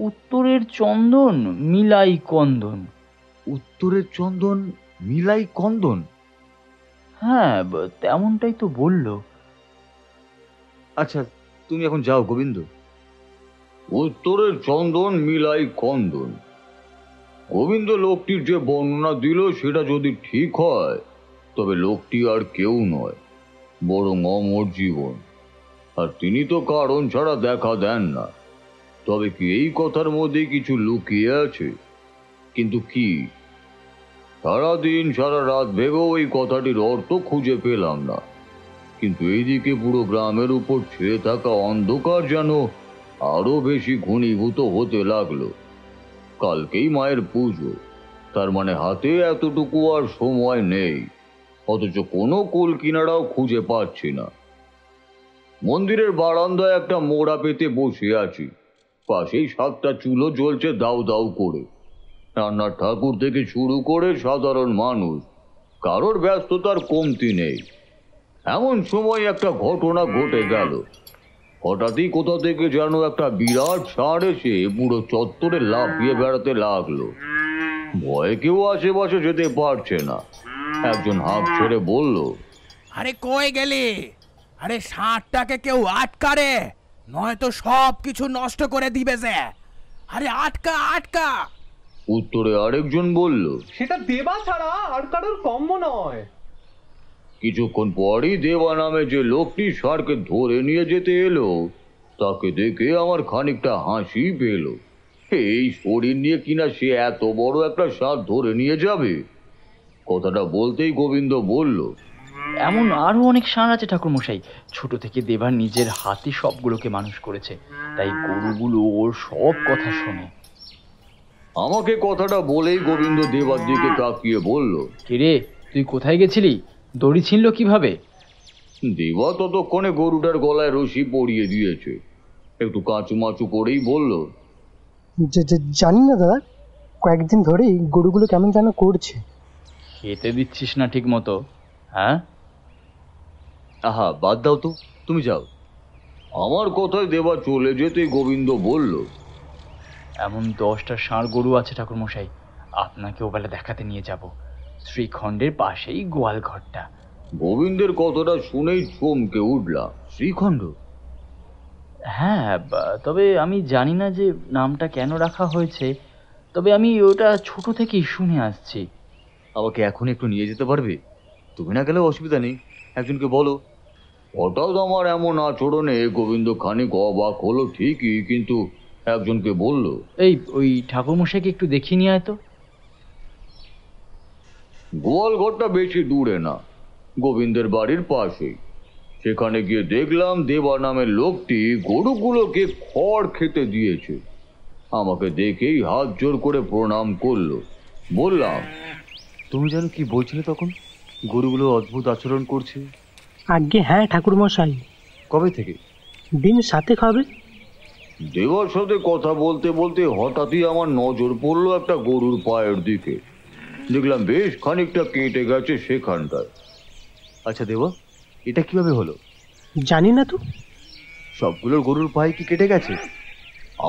উত্তরের চন্দন মিলাই কন্দন। উত্তরের চন্দন মিলাই কন্দন? হ্যাঁ, তেমনটাই তো বলল। আচ্ছা, তুমি এখন যাও গোবিন্দ। উত্তরের চন্দন মিলাই কন্দন। গোবিন্দ লোকটির যে বর্ণনা দিল সেটা যদি ঠিক হয়, তবে লোকটি আর কেউ নয়, বরং অমর জীবন। আর তিনি তো কারণ ছাড়া দেখা দেন না। তবে কি এই কথার মধ্যে কিছু লুকিয়ে আছে? কিন্তু কি? সারাদিন সারা রাত ভেবেও এই কথাটির অর্থ খুঁজে পেলাম না। কিন্তু এইদিকে পুরো গ্রামের উপর ছেয়ে থাকা অন্ধকার যেন আরো বেশি ঘনীভূত হতে লাগলো। কালকেই মায়ের পুজো, তার মানে হাতে এতটুকু আর সময় নেই, অথচ কোনো কুল কিনারাও খুঁজে পাচ্ছি না। মন্দিরের বারান্দায় একটা মোড়া পেতে বসে আছি, পাশেই 7টা চুলো জ্বলছে দাউ দাউ করে। রান্নার ঠাকুর থেকে শুরু করে সাধারণ মানুষ কারোর ব্যস্ততার কমতি নেই। এমন সময় একটা ঘটনা ঘটে গেল। হঠাৎই কোথা থেকে যেন একটা বিরাট ষাঁড় এসে পুরো চত্বরে লাফিয়ে বেড়াতে লাগলো। ভয়ে কেউ আশেপাশে যেতে পারছে না। একজন হাঁক ছেড়ে বলল, আরে কই গেলি? আরে ষাঁড়টাকে কেউ আটকা রে, নয়তো সব কিছু নষ্ট করে দিবে যে। আরে আটকা আটকা। উত্তরে আরেকজন বলল, সেটা দেবা ছাড়া আর কারোর কম্য নয়। কিছুক্ষণ পরই দেবা নামে যে লোকটি ষাঁড়কে ধরে নিয়ে যেতে এলো, তাকে দেখে আমার খানিকটা হাসি পেল। এই শরীর নিয়ে কিনা সে এত বড় একটা ষাঁড় ধরে নিয়ে যাবে? কথাটা বলতেই গোবিন্দ বলল, এমন আরো অনেক ষাঁড় আছে ঠাকুরমশাই। ছোট থেকে দেবা নিজের হাতে সবগুলোকে মানুষ করেছে, তাই গরুগুলো ওর সব কথা শোনে। আমাকে কথাটা বলেই গোবিন্দ দেবার দিকে তাকিয়ে বলল, কিরে, তুই কোথায় গেছিলি? দড়ি ছিনল কিভাবে? দেবা ততক্ষণে গরুটার গলায় রশি পরিয়ে দিয়েছে। একটু কাঁচুমাচু করেই বলল, জানি না দাদা, কয়েকদিন ধরেই গরুগুলো কেমন যেন করছে। খেতে দিচ্ছিস না ঠিক মতো? হ্যাঁ? আহা, বাদ দাও তো, তুমি যাও। আমার কথায় দেবা চলে যেতেই গোবিন্দ বলল, এমন 10টা ষাঁড় গরু আছে ঠাকুরমশাই, আপনাকে ওবেলা দেখাতে নিয়ে যাব। শ্রীখণ্ডের পাশেই গোয়াল ঘরটা। গোবিন্দের কথাটা শুনেই চমকে উঠলাম। শ্রীখণ্ড? হ্যাঁ, তবে আমি জানি না যে নামটা কেন রাখা হয়েছে, তবে আমি ওটা ছোট থেকেই শুনে আসছি। আমাকে এখন একটু নিয়ে যেতে পারবে? তুমি না গেলেও অসুবিধা নেই, একজনকে বলো। হঠাৎ আমার এমন আচরণে গোবিন্দ খানিক অবাক হলো ঠিকই, কিন্তু একজনকে বলল, এই ওই ঠাকুরমশাইকে একটু দেখিয়ে নিয়ে আয় তো। গোয়াল ঘরটা বেশি দূরে না, গোবিন্দের বাড়ির পাশেই। সেখানে গিয়ে দেখলাম দেবা নামের লোকটি গরুগুলোকে খড় খেতে দিয়েছে। আমাকে দেখেই হাত জোর করে প্রণাম করলো। বললাম, তুমি জানো কি বলছিলে তখন? গরুগুলো অদ্ভুত আচরণ করছে। আজ্ঞে হ্যাঁ ঠাকুরমশাই। কবে থেকে? দিন 7 হবে। দেবার সাথে কথা বলতে বলতে হঠাৎই আমার নজর পড়লো একটা গরুর পায়ের দিকে। দেখলাম বেশ খানিকটা কেটে গেছে সেখানটায়। আচ্ছা দেবা, এটা কিভাবে হলো? জানি না তো। সবগুলো গরুর পায়ে কি কেটে গেছে?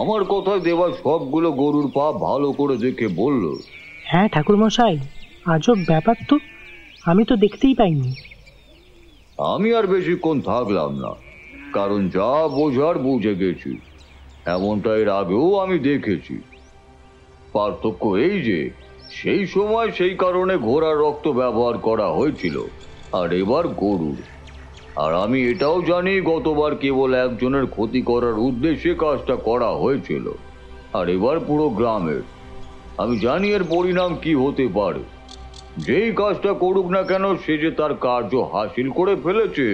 আমার কথায় দেবা সবগুলো গরুর পা ভালো করে দেখে বলল, হ্যাঁ ঠাকুরমশাই, আজব ব্যাপার তো, আমি তো দেখতেই পাইনি। আমি আর বেশিক্ষণ থাকলাম না, কারণ যা বোঝার বুঝে গেছি। এমনটা এর আগেও আমি দেখেছি। পার্থক্য এই যে সেই সময় সেই কারণে ঘোড়ার রক্ত ব্যবহার করা হয়েছিল, আর এবার গরুর। আর আমি এটাও জানি গতবার কেবল একজনের ক্ষতি করার উদ্দেশ্যে কাজটা করা হয়েছিল, আর এবার পুরো গ্রামের। আমি জানি এর পরিণাম কি হতে পারে। যেই কাজটা করুক না কেন, সে যে তার কার্য হাসিল করে ফেলেছে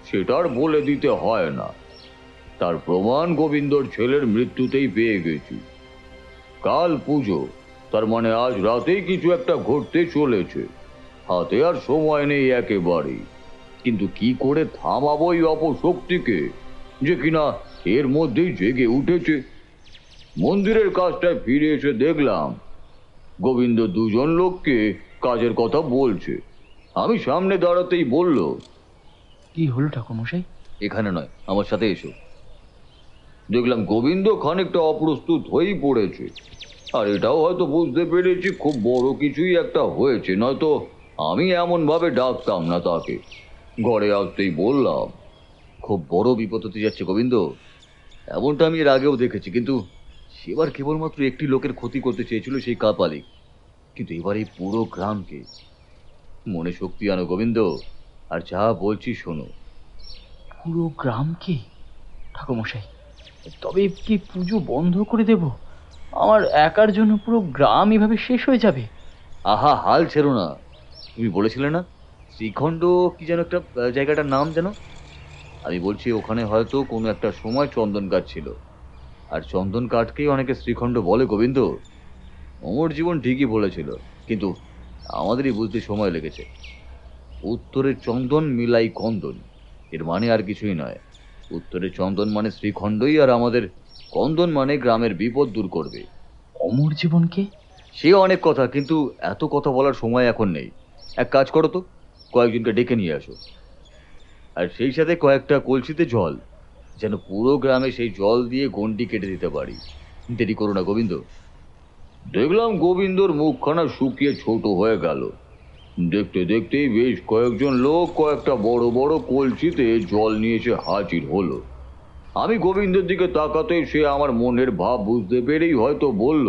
সেটার বলে দিতে হয় না। তার প্রমাণ গোবিন্দর ছেলের মৃত্যুতেই পেয়ে গেছি। কাল পুজো, তার মানে আজ রাতেই কিছু একটা ঘটতে চলেছে। হাতে আর সময় নেই একেবারেই। কিন্তু কি করে থামাবো এই অপশক্তিকে, যে কিনা এর মধ্যেই জেগে উঠেছে? মন্দিরের কাজটায় ফিরে এসে দেখলাম গোবিন্দ 2জন লোককে কাজের কথা বলছে। আমি সামনে দাঁড়াতেই বলল, কি হলো ঠাকুরমশাই? এখানে নয়, আমার সাথে এসো। দেখলাম গোবিন্দ খানিকটা অপ্রস্তুত হয়েই পড়েছে। আর এটাও হয়তো বুঝতে পেরেছি খুব বড় কিছুই একটা হয়েছে, নয়তো আমি এমনভাবে ডাকতাম না তাকে। ঘরে আসতেই বললাম, খুব বড় বিপদ হতে যাচ্ছে গোবিন্দ। এমনটা আমি এর আগেও দেখেছি, কিন্তু সেবার কেবলমাত্র একটি লোকের ক্ষতি করতে চেয়েছিল সেই কাপালিক, কিন্তু এবার এই পুরো গ্রামকে। মনে শক্তি আনো গোবিন্দ, আর যা বলছি শোনো। পুরো গ্রামকে? ঠাকুরমশাই, তবে কি পুজো বন্ধ করে দেব? আমার একার জন্য পুরো গ্রাম এভাবে শেষ হয়ে যাবে? আহা, হাল ছেড়ো না। তুমি বলেছিলে না শ্রীখণ্ড কি যেন একটা জায়গাটার নাম যেন? আমি বলছি ওখানে হয়তো কোনো একটা সময় চন্দন গাছ ছিল, আর চন্দন কাঠকেই অনেকে শ্রীখণ্ড বলে গোবিন্দ। অমর জীবন ঠিকই বলেছিল, কিন্তু আমাদেরই বুঝতে সময় লেগেছে। উত্তরের চন্দন মিলাই কন্দন, এর মানে আর কিছুই নয়। উত্তরের চন্দন মানে শ্রীখণ্ডই, আর আমাদের কন্দন মানে গ্রামের বিপদ দূর করবে। অমর জীবনকে? সে অনেক কথা, কিন্তু এত কথা বলার সময় এখন নেই। এক কাজ করো তো, কয়েকজনকে ডেকে নিয়ে আসো, আর সেই সাথে কয়েকটা কলসিতে জল, যেন পুরো গ্রামে সেই জল দিয়ে গন্ডি কেটে দিতে পারি। দেরি করো না গোবিন্দ। দেখলাম গোবিন্দর মুখখানা শুকিয়ে ছোট হয়ে গেল। দেখতে দেখতেই বেশ কয়েকজন লোক কয়েকটা বড় বড় কলসিতে জল নিয়ে এসে হাজির হলো। আমি গোবিন্দের দিকে তাকাতে সে আমার মনের ভাব বুঝতে পেরেই হয়তো বলল,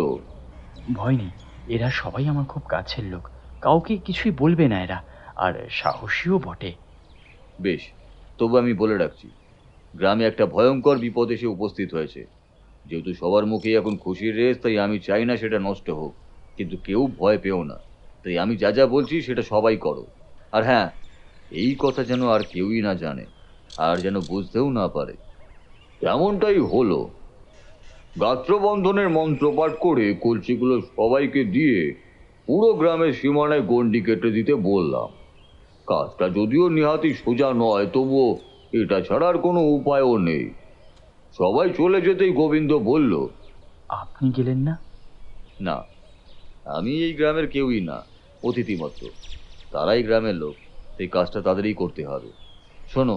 ভয় নেই, এরা সবাই আমার খুব কাছের লোক, কাউকে কিছুই বলবে না এরা, আর সাহসীও বটে। বেশ, তবু আমি বলে রাখছি, গ্রামে একটা ভয়ঙ্কর বিপদ এসে উপস্থিত হয়েছে। যেহেতু সবার মুখেই এখন খুশির রেশ, তাই আমি চাই না সেটা নষ্ট হোক, কিন্তু কেউ ভয় পেও না। তাই আমি যা যা বলছি সেটা সবাই করো। আর হ্যাঁ, এই কথা যেন আর কেউই না জানে, আর যেন বুঝতেও না পারে। তেমনটাই হলো। গাত্রবন্ধনের মন্ত্র পাঠ করে কলসিগুলো সবাইকে দিয়ে পুরো গ্রামের সীমানায় গন্ডি কেটে দিতে বললাম। কাজটা যদিও নিহাতি সোজা নয়, তবুও এটা ছাড়া আর কোনো উপায়ও নেই। সবাই চলে যেতেই গোবিন্দ বলল, আপনি গেলেন না? না, আমি এই গ্রামের কেউই না, অতিথি মাত্র। তারাই গ্রামের লোক, এই কাজটা তাদেরই করতে হবে। শোনো,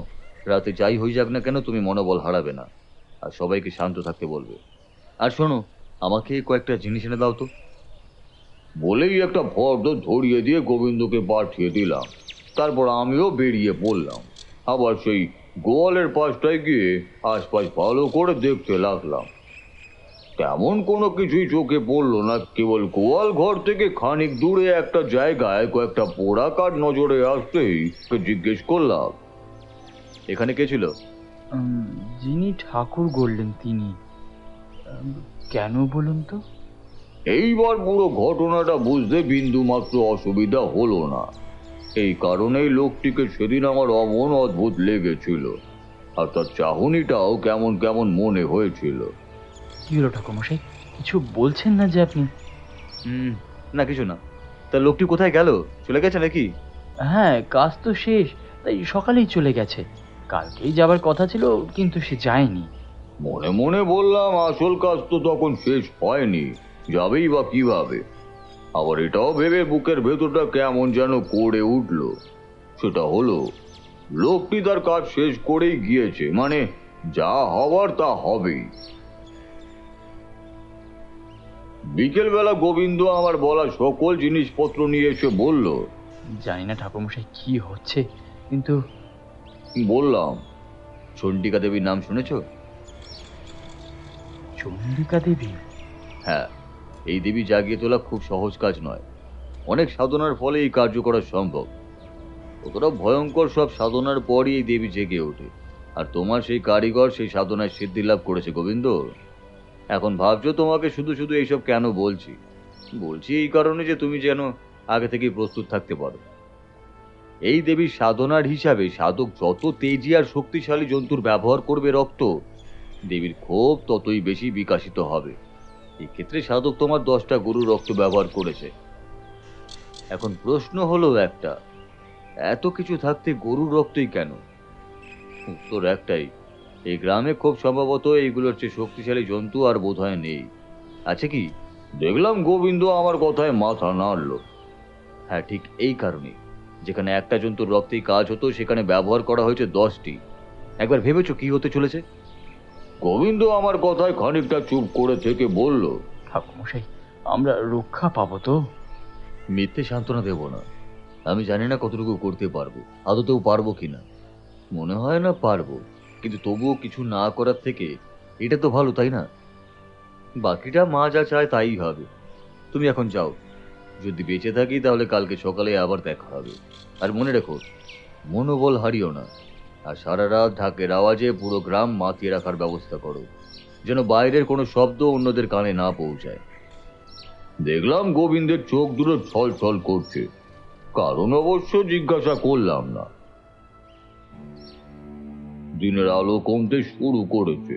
রাতে যাই হয়ে যাক না কেন, তুমি মনোবল হারাবে না, আর সবাইকে শান্ত থাকতে বলবে। আর শোনো, আমাকে কয়েকটা জিনিস এনে দাও তো। বলেই একটা ফর্দ ধরিয়ে দিয়ে গোবিন্দকে পাঠিয়ে দিলাম। তারপর আমিও বেরিয়ে পড়লাম। আবার সেই গোয়ালের পাশটায় গিয়ে আশপাশ ভালো করে দেখতে লাগলাম। তেমন কোনো কিছুই চোখে পড়লো না, কেবল গোয়াল ঘর থেকে খানিক দূরে একটা জায়গায় কয়েকটা পোড়া কাঠ নজরে আসতেই জিজ্ঞেস করলাম, এখানে কে ছিল? যিনি ঠাকুর গড়লেন তিনি। কেন বলুন তো? এইবার পুরো ঘটনাটা বুঝতে বিন্দু মাত্র অসুবিধা হলো না। এই কারণেই লোকটিকে সেদিন আমার অমন অদ্ভুত লেগেছিল, আর তার চাহনিটাও কেমন কেমন মনে হয়েছিল। কি হলো ঠাকুরমশাই, কিছু বলছেন না যে আপনি? না, কিছু না। তা লোকটি কোথায় গেল? চলে গেছে নাকি? হ্যাঁ, কাজ তো শেষ, তাই সকালেই চলে গেছে। কালকেই যাবার কথা ছিল, কিন্তু সে যায়নি। মনে মনে বললাম, আসল কাজ তো তখন শেষ হয়নি, যাবেই বা কিভাবে। আবার এটাও ভেবে বুকের ভেতরটা কেমন যেন করে উঠল। সেটা হলো, লোকটি তার কাজ শেষ করেই গিয়েছে, মানে যা হবার তা হবেই। বিকেলবেলা গোবিন্দ আমার বলা সকল জিনিসপত্র নিয়ে এসে বলল, জানি না ঠাকুরমশাই কি হচ্ছে, কিন্তু বললাম, চণ্ডিকা দেবীর নাম শুনেছ? চণ্ডিকা দেবী? হ্যাঁ, এই দেবী জাগিয়ে তোলা খুব সহজ কাজ নয়। অনেক সাধনার ফলে এই কার্য করা সম্ভব। অতটা ভয়ঙ্কর সব সাধনার পরই এই দেবী জেগে ওঠে, আর তোমার সেই কারিগর সেই সাধনায় সিদ্ধি লাভ করেছে গোবিন্দ। এখন ভাবছো তোমাকে শুধু শুধু এইসব কেন বলছি? বলছি এই কারণে যে তুমি যেন আগে থেকেই প্রস্তুত থাকতে পারো। এই দেবীর সাধনার হিসাবে সাধক যত তেজি আর শক্তিশালী জন্তুর ব্যবহার করবে রক্ত, দেবীর ক্ষোভ ততই বেশি বিকশিত হবে। এক্ষেত্রে সাধক তোমার 10টা গরুর রক্ত ব্যবহার করেছে। এখন প্রশ্ন হলো একটা, এত কিছু থাকতে গরুর রক্তই কেন? উত্তর একটাই, এই গ্রামে খুব সম্ভবত এইগুলোর চেয়ে শক্তিশালী জন্তু আর বোধহয় নেই। আছে কি? দেখলাম গোবিন্দ আমার কথায় মাথা নাড়ল। হ্যাঁ, ঠিক এই কারণে যেখানে একটা জন্তুর রক্তেই কাজ হতো, সেখানে ব্যবহার করা হয়েছে 10টি। একবার ভেবেছো কি হতে চলেছে? গোবিন্দ আমার কথায় খানিকটা চুপ করে থেকে বলল, ঠাকুরমশাই, আমরা রক্ষা পাবো তো? মিথ্যে সান্ত্বনা দেব না। আমি জানি না কতটুকু করতে পারবো, আদতেও পারবো কিনা। মনে হয় না পারবো, কিন্তু তবুও কিছু না করার থেকে এটা তো ভালো, তাই না? বাকিটা মা যা চায় তাই হবে। তুমি এখন যাও, যদি বেঁচে থাকি তাহলে কালকে সকালে আবার দেখা হবে। আর মনে রেখো, মনোবল হারিও না, আর সারা রাত ঢাকের আওয়াজে পুরো গ্রাম মাতিয়ে রাখার ব্যবস্থা করো, যেন বাইরের কোনো শব্দ অন্যদের কানে না পৌঁছায়। দেখলাম গোবিন্দের চোখ দুটো ছল ছল করছে, কারণ অবশ্য জিজ্ঞাসা করলাম না। দিনের আলো কমতে শুরু করেছে।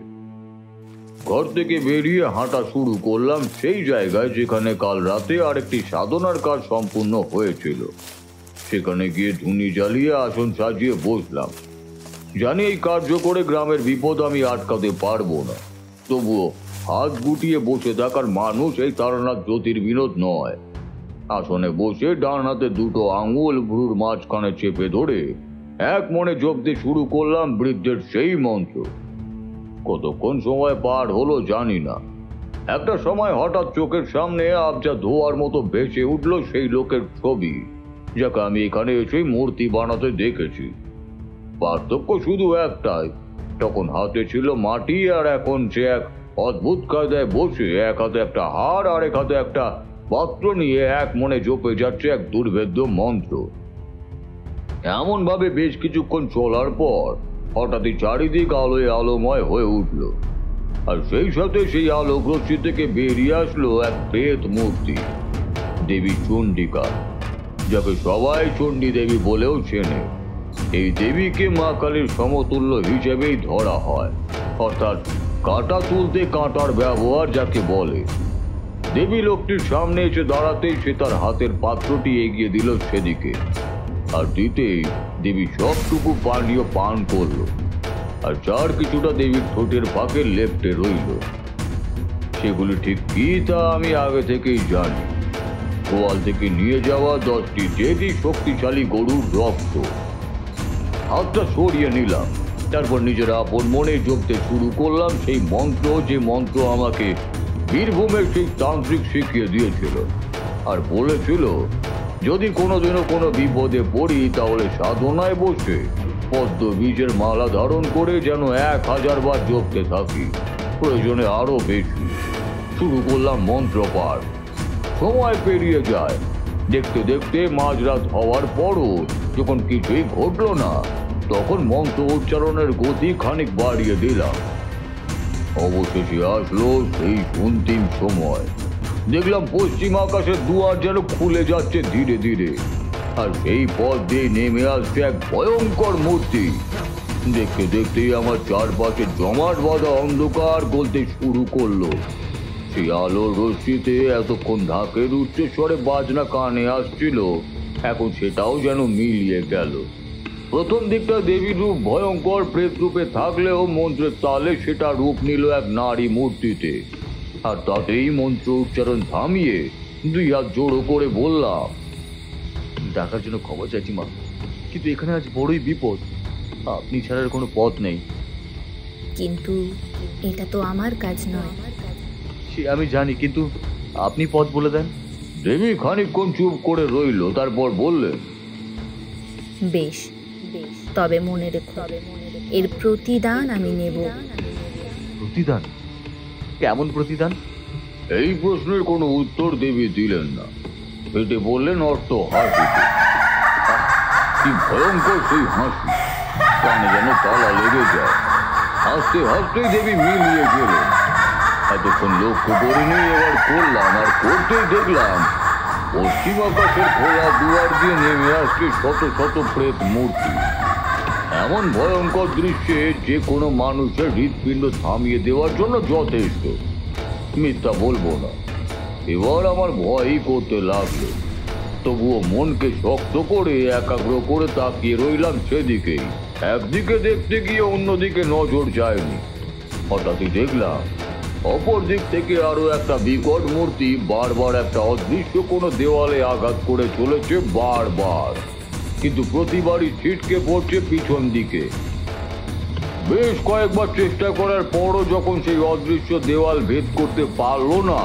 ঘর থেকে বেরিয়ে হাঁটা শুরু করলাম সেই জায়গায় যেখানে কাল রাতে আরেকটি সাধনার কাজ সম্পূর্ণ হয়েছিল। সেখানে গিয়ে ধুনি জ্বালিয়ে আসন সাজিয়ে বসলাম। জানি এই কার্য করে গ্রামের বিপদ আমি আটকাতে পারবো না, তবুও হাত গুটিয়ে বসে থাকার মানুষ এই তারানাথ জ্যোতির্বিনোদ নয়। আসনে বসে ডান হাতে দুটো আঙুল ভ্রুর মাঝখানে চেপে ধরে এক মনে জপতে শুরু করলাম বৃদ্ধের সেই মন্ত্র। কতক্ষণ সময় পার হলো জানি না। একটা সময় হঠাৎ চোখের সামনে আবজা ধোয়ার মতো ভেসে উঠল সেই লোকের ছবি, যাকে আমি এখানে এসে মূর্তি বানাতে দেখেছি। পার্থক্য শুধু একটাই, তখন হাতে ছিল মাটি আর এখন সে এক অদ্ভুত কায়দায় বসে এক হাতে একটা হাড় আর এক হাতে একটা পাত্র নিয়ে এক মনে জপে যাচ্ছে এক দুর্ভেদ্য মন্ত্র। এমন ভাবে বেশ কিছুক্ষণ চলার পর হঠাৎই চারিদিক আলোয় আলোময় হয়ে উঠল, আর সেই সাথে সেই আলোক রশ্মি থেকে বেরিয়ে আসলো এক প্রেত মূর্তি, দেবী চণ্ডিকা, যাকে সবাই চণ্ডী দেবী বলেও চেনে। এই দেবীকে মা কালীর সমতুল্য হিসেবেই ধরা হয়, অর্থাৎ কাঁটা তুলতে কাঁটার ব্যবহার যাকে বলে। দেবী লোকটির সামনে এসে দাঁড়াতেই সে তার হাতের পাত্রটি এগিয়ে দিল সেদিকে, আর দিতেই দেবী সবটুকু পানীয় পান করল, আর যার কিছুটা দেবীর ঠোঁটের ফাঁকে লেপ্টে রইল। সেগুলি ঠিক কি তা আমি আগে থেকেই জানি। গোয়াল থেকে নিয়ে যাওয়া 10টি জেদি শক্তিশালী গরুর রক্ত। হাতটা সরিয়ে নিলাম, তারপর নিজের আপন মনে জপতে শুরু করলাম সেই মন্ত্র, যে মন্ত্র আমাকে বীরভূমের সেই তান্ত্রিক শিখিয়ে দিয়েছিল, আর বলেছিল যদি কোনোদিনও কোনো বিপদে পড়ি তাহলে সাধনায় বসে পদ্ম বীজের মালা ধারণ করে যেন 1000 বার জপতে থাকি, প্রয়োজনে আরো বেশি। শুরু করলাম মন্ত্র পাঠ। সময় পেরিয়ে যায়, দেখতে দেখতে মাঝরাত হওয়ার পরও যখন কিছুই ঘটল না, তখন মন্ত্র উচ্চারণের গতি খানিক বাড়িয়ে দিলাম। অবশেষে আসলো সেই অন্তিম সময়। দেখলাম পশ্চিম আকাশের দুয়ার যেন খুলে যাচ্ছে ধীরে ধীরে, আর সেই পথ দিয়ে নেমে আসছে এক ভয়ঙ্কর মূর্তি। দেখতে দেখতেই আমার চারপাশে জমাট বাঁধা অন্ধকার গলতে শুরু করলো। সেই আলোর রশ্মিতে এতক্ষণ ঢাকের উচ্চস্বরে বাজনা কানে আসছিল, এখন সেটাও যেন মিলিয়ে গেল। প্রথম দিকটা দেবীর রূপ ভয়ঙ্কর প্রেত রূপে থাকলেও মন্ত্রের তালে সেটা রূপ নিল এক নারী মূর্তিতে, আর তাতেই মন্ত্র উচ্চারণ থামিয়ে 2 হাত জোড়ো করে বললাম, ডাকার জন্য খবর চাইছি মা, কিন্তু এখানে আজ বড়ই বিপদ, আপনি ছাড়ার কোনো পথ নেই। কিন্তু এটা তো আমার কাজ নয়। সে আমি জানি, কিন্তু আপনি পথ বলে দেন। দেবী খানিকক্ষণ চুপ করে রইল, তারপর বললেন, বেশ, তবে মনে রেখো এর প্রতিদান আমি নেব। প্রতিদান? কেমন প্রতিদান? এই প্রশ্নের কোনো উত্তর দেবী দিলেন না, এতে বললেন অর্থ হাসিতে। কি ভয়ঙ্কর সেই হাসি, কানে যেন তালা লেগে যায়। হাসতে হাসতেই দেবী মিলিয়ে গেলেন। এতক্ষণ লক্ষ্য করিনি, এবার করলাম, আর করতেই দেখলাম পশ্চিম আকাশের খোলা দুয়ার দিয়ে নেমে আসছে শত শত প্রেত মূর্তি। এমন ভয়ঙ্কর দৃশ্যে যে কোনো মানুষের হৃৎপিণ্ড থামিয়ে দেওয়ার জন্য যথেষ্ট। মিথ্যা বলবো না, এবার আমার ভয়ই করতে লাগলো। তবুও মনকে শক্ত করে একাগ্র করে তাকিয়ে রইলাম সেদিকেই। একদিকে দেখতে গিয়ে অন্যদিকে নজর যায়নি। হঠাৎই দেখলাম অপর দিক থেকে আরো একটা বিকট মূর্তি বারবার একটা অদৃশ্য কোনো দেওয়ালে আঘাত করে চলেছে বারবার, কিন্তু প্রতিবারই ছিটকে পড়ছে পিছন দিকে। বেশ কয়েকবার চেষ্টা করার পরও যখন সেই অদৃশ্য দেওয়াল ভেদ করতে পারলো না,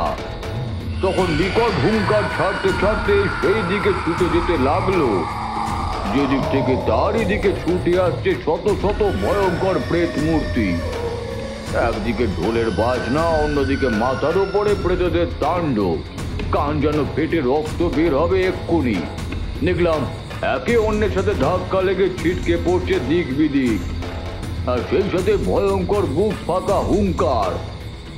তখন বিকট হুঙ্কার ছাড়তে ছাড়তে সেই দিকে ছুটে যেতে লাগলো, যেদিক থেকে তারই দিকে ছুটে আসছে শত শত ভয়ঙ্কর প্রেত মূর্তি। একদিকে ঢোলের বাজনা, অন্যদিকে মাথার উপরে প্রেতদের তাণ্ডব। কান যেন ফেটে রক্ত বের হবে এক্ষুনি। দেখলাম একে অন্যের সাথে ধাক্কা লেগে ছিটকে পড়ছে দিক বিদিক, আর সেই সাথে ভয়ঙ্কর বুক ফাঁকা হুঙ্কার।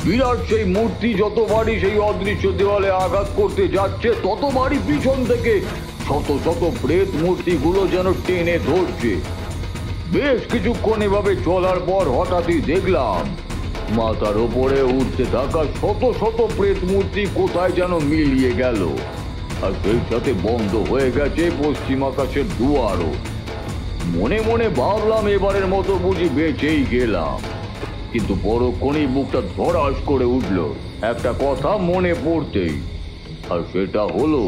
বিরাট সেই মূর্তি যতবারই সেই অদৃশ্য দেওয়ালে আঘাত করতে যাচ্ছে, ততবারই পিছন থেকে শত শত প্রেত মূর্তিগুলো যেন টেনে ধরছে। বেশ কিছুক্ষণ এভাবে চলার পর হঠাৎই দেখলাম মাথার ওপরে উঠতে থাকা শত শত প্রেত মূর্তি কোথায় যেন মিলিয়ে গেল, আর সেই সাথে বন্ধ হয়ে গেছে পশ্চিম আকাশের দুয়ারও। মনে মনে ভাবলাম এবারের মতো বুঝি বেঁচেই গেলাম। কিন্তু পরক্ষণেই বুকটা ধড়াস করে উঠল একটা কথা মনে পড়তেই। আর সেটা হলো,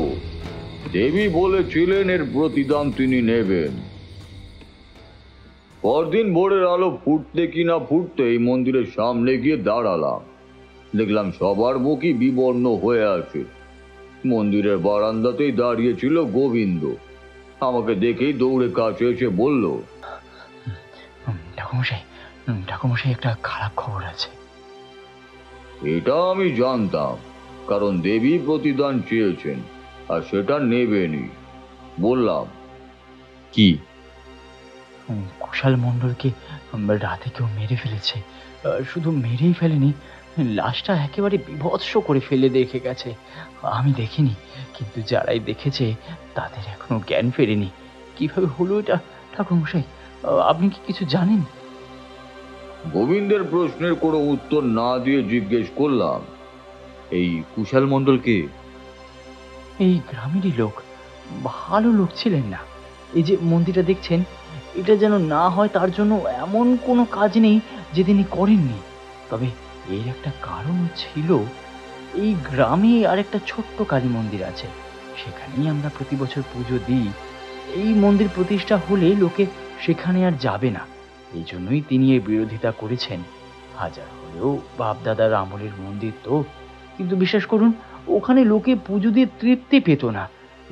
দেবী বলেছিলেন এর প্রতিদান তিনি নেবেন। পরদিন ভোরের আলো ফুটতে কিনা ফুটতেই মন্দিরের সামনে গিয়ে দাঁড়ালাম। দেখলাম সবার মুখই বিবর্ণ হয়ে আছে। মন্দিরের বারান্দাতেই দাঁড়িয়েছিল গোবিন্দ। আমাকে দেখেই দৌড়ে কাছে এসে বলল, ঠাকুরমশাই একটা খারাপ খবর আছে। এটা আমি জানতাম, কারণ দেবী প্রতিদান চেয়েছেন আর সেটা নেবেনই। বললাম, কি? কুশাল মণ্ডলকে রাতে কেউ মেরে ফেলেছে। শুধু মেরেই ফেলেনি, লাশটা একেবারে বিভৎস করে ফেলে রেখে গেছে। আমি দেখিনি, কিন্তু যারাই দেখেছে তাদের এখনো জ্ঞান ফেরেনি। কিভাবে হলো এটা ঠাকুরমশাই? আপনি কি কিছু জানেন? গোবিন্দের প্রশ্নের কোনো উত্তর না দিয়ে জিজ্ঞেস করলাম, এই কুশাল মণ্ডল কে? এই গ্রামেরই লোক, ভালো লোক ছিলেন না। এই যে মন্দিরটা দেখছেন, এটা যেন না হয় তার জন্য এমন কোনো কাজ নেই যে তিনি করেননি। তবে এর একটা কারণ ছিল, এই গ্রামে আর একটা ছোট্ট কালী মন্দির আছে, সেখানেই আমরা প্রতি বছর পুজো দিই। এই মন্দির প্রতিষ্ঠা হলে লোকে সেখানে আর যাবে না, এই জন্যই তিনি এর বিরোধিতা করেছেন। হাজার হলেও বাপদাদার আমলের মন্দির তো, কিন্তু বিশ্বাস করুন, ওখানে লোকে পুজো দিয়ে তৃপ্তি পেত না।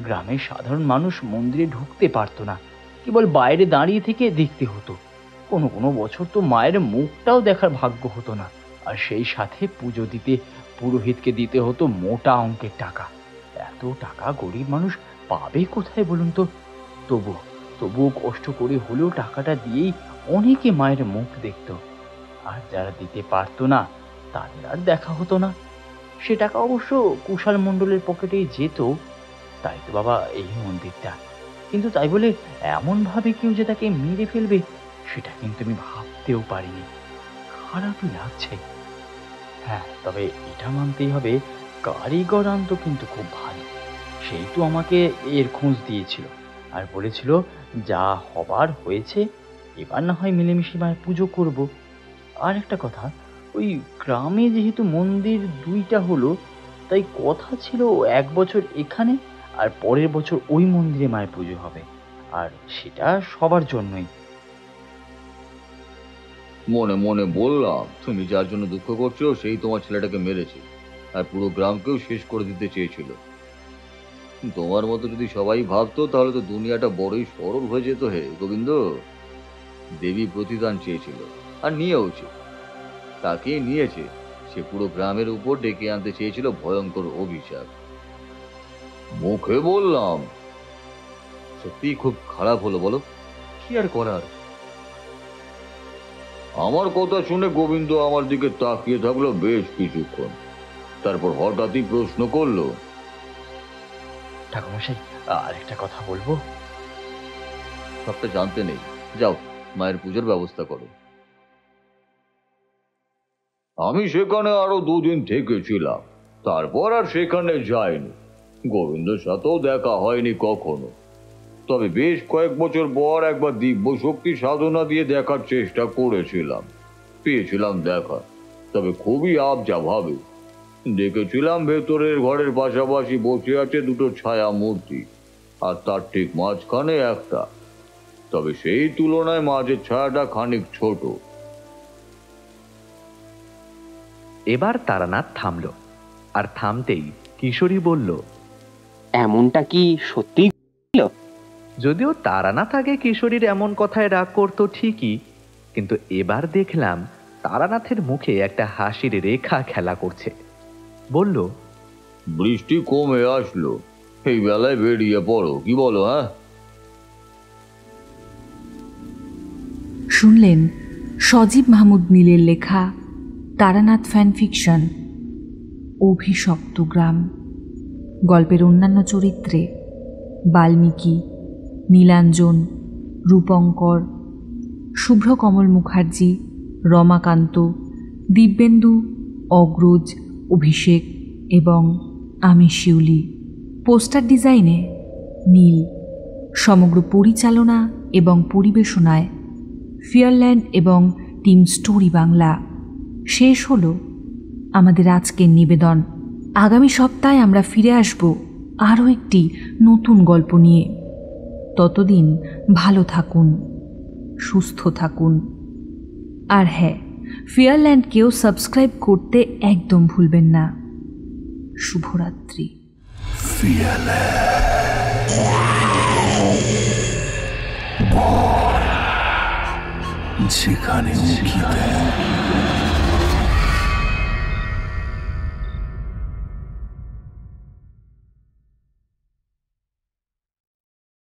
গ্রামের সাধারণ মানুষ মন্দিরে ঢুকতে পারত না, কেবল বাইরে দাঁড়িয়ে থেকে দেখতে হতো। কোনো কোনো বছর তো মায়ের মুখটাও দেখার ভাগ্য হতো না। আর সেই সাথে পুজো দিতে পুরোহিতকে দিতে হতো মোটা অঙ্কের টাকা। এত টাকা গরিব মানুষ পাবে কোথায় বলুন তো? তবুও কষ্ট করে হলেও টাকাটা দিয়েই অনেকে মায়ের মুখ দেখত। আর যারা দিতে পারতো না তাদের আর দেখা হতো না। সে টাকা অবশ্য কুশাল মণ্ডলের পকেটেই যেত। তাই তো বাবা এই মন্দিরটা। কিন্তু তাই বলে এমনভাবে কেউ যে তাকে মেরে ফেলবে, সেটা কিন্তু আমি ভাবতেও পারিনি। খারাপই লাগছে। হ্যাঁ, তবে এটা মানতেই হবে, কারিগর আনতো কিন্তু খুব ভালো। সেই তো আমাকে এর খোঁজ দিয়েছিল আর বলেছিল, যা হবার হয়েছে, এবার না হয় মিলেমিশে মায়ের পুজো করব। আর একটা কথা, ওই গ্রামে যেহেতু মন্দির দুইটা হলো, তাই কথা ছিল এক বছর এখানে আর পরের বছর ওই মন্দিরে মায়ের পুজো হবে, আর সেটা সবার জন্যই। মনে মনে বললাম, তুমি যার জন্য দুঃখ করছো সেই তোমার ছেলেটাকে মেরেছে আর পুরো গ্রামকেও শেষ করে দিতে চেয়েছিল। তোমার মতো যদি সবাই ভাবতো তাহলে তো দুনিয়াটা বড়ই সরল হয়ে যেত। হে গোবিন্দ, দেবী প্রতিদান চেয়েছিল আর নিয়েওছে, তাকে নিয়েছে। সে পুরো গ্রামের উপর ডেকে আনতে চেয়েছিল ভয়ঙ্কর অভিশাপ। মুখে বললাম, সত্যি খুব খারাপ হলো। বলো, কি আর করার? আমার কথা শুনে গোবিন্দ আমার দিকে তাকিয়ে থাকলো বেশ কিছুক্ষণ। তারপর হঠাৎই প্রশ্ন করলো, ঠাকুরমশাই আর একটা কথা বলবো? সবটা জানতে নেই, যাও মায়ের পুজোর ব্যবস্থা করো। আমি সেখানে আরো 2 দিন থেকেছিলাম, তারপর আর সেখানে যাইনি। গোবিন্দের সাথেও দেখা হয়নি কখনো। তবে বেশ কয়েক বছর পর একবার দিব্য শক্তি সাধনা দিয়ে দেখার চেষ্টা করেছিলাম। পেয়েছিলাম দেখা, তবে খুবই আবজা ভাবে। দেখেছিলাম ভেতরের ঘরের পাশাপাশি বসে আছে 2 ছায়া মূর্তি, আর তার ঠিক মাঝখানে একটা। তবে সেই তুলনায় মাঝের ছায়াটা খানিক ছোট। এবার তারানাথ থামল, আর থামতেই কিশোরী বলল, এমনটা কি সত্যি? যদিও তারানাথ আগে কিশোরীর এমন কথায় রাগ করতো ঠিকই, কিন্তু এবার দেখলাম তারানাথের মুখে একটা হাসির রেখা খেলা করছে। বলল, বৃষ্টি কমে আসলো, এই বেলায় বেরিয়ে পড়ো, কি বলো? হ্যাঁ, শুনলেন সজীব মাহমুদ নীলের লেখা তারানাথ ফ্যান ফিকশন অভিশপ্ত গ্রাম। গল্পের অন্যান্য চরিত্রে বাল্মীকি, নীলাঞ্জন, রূপঙ্কর, শুভ্রকমল মুখার্জি, রমাকান্ত, দিব্যেন্দু, অগ্রজ, অভিষেক এবং আমি শিউলি। পোস্টার ডিজাইনে নীল। সমগ্র পরিচালনা এবং পরিবেশনায় ফিয়ারল্যান্ড এবং টিম স্টোরি বাংলা। শেষ হলো আমাদের আজকের নিবেদন। আগামী সপ্তাহে আমরা ফিরে আসব আরও একটি নতুন গল্প নিয়ে। ততদিন ভালো থাকুন, সুস্থ থাকুন। আর হ্যাঁ, ফেয়ারল্যান্ডকেও সাবস্ক্রাইব করতে একদম ভুলবেন না। শুভরাত্রি। যেখানে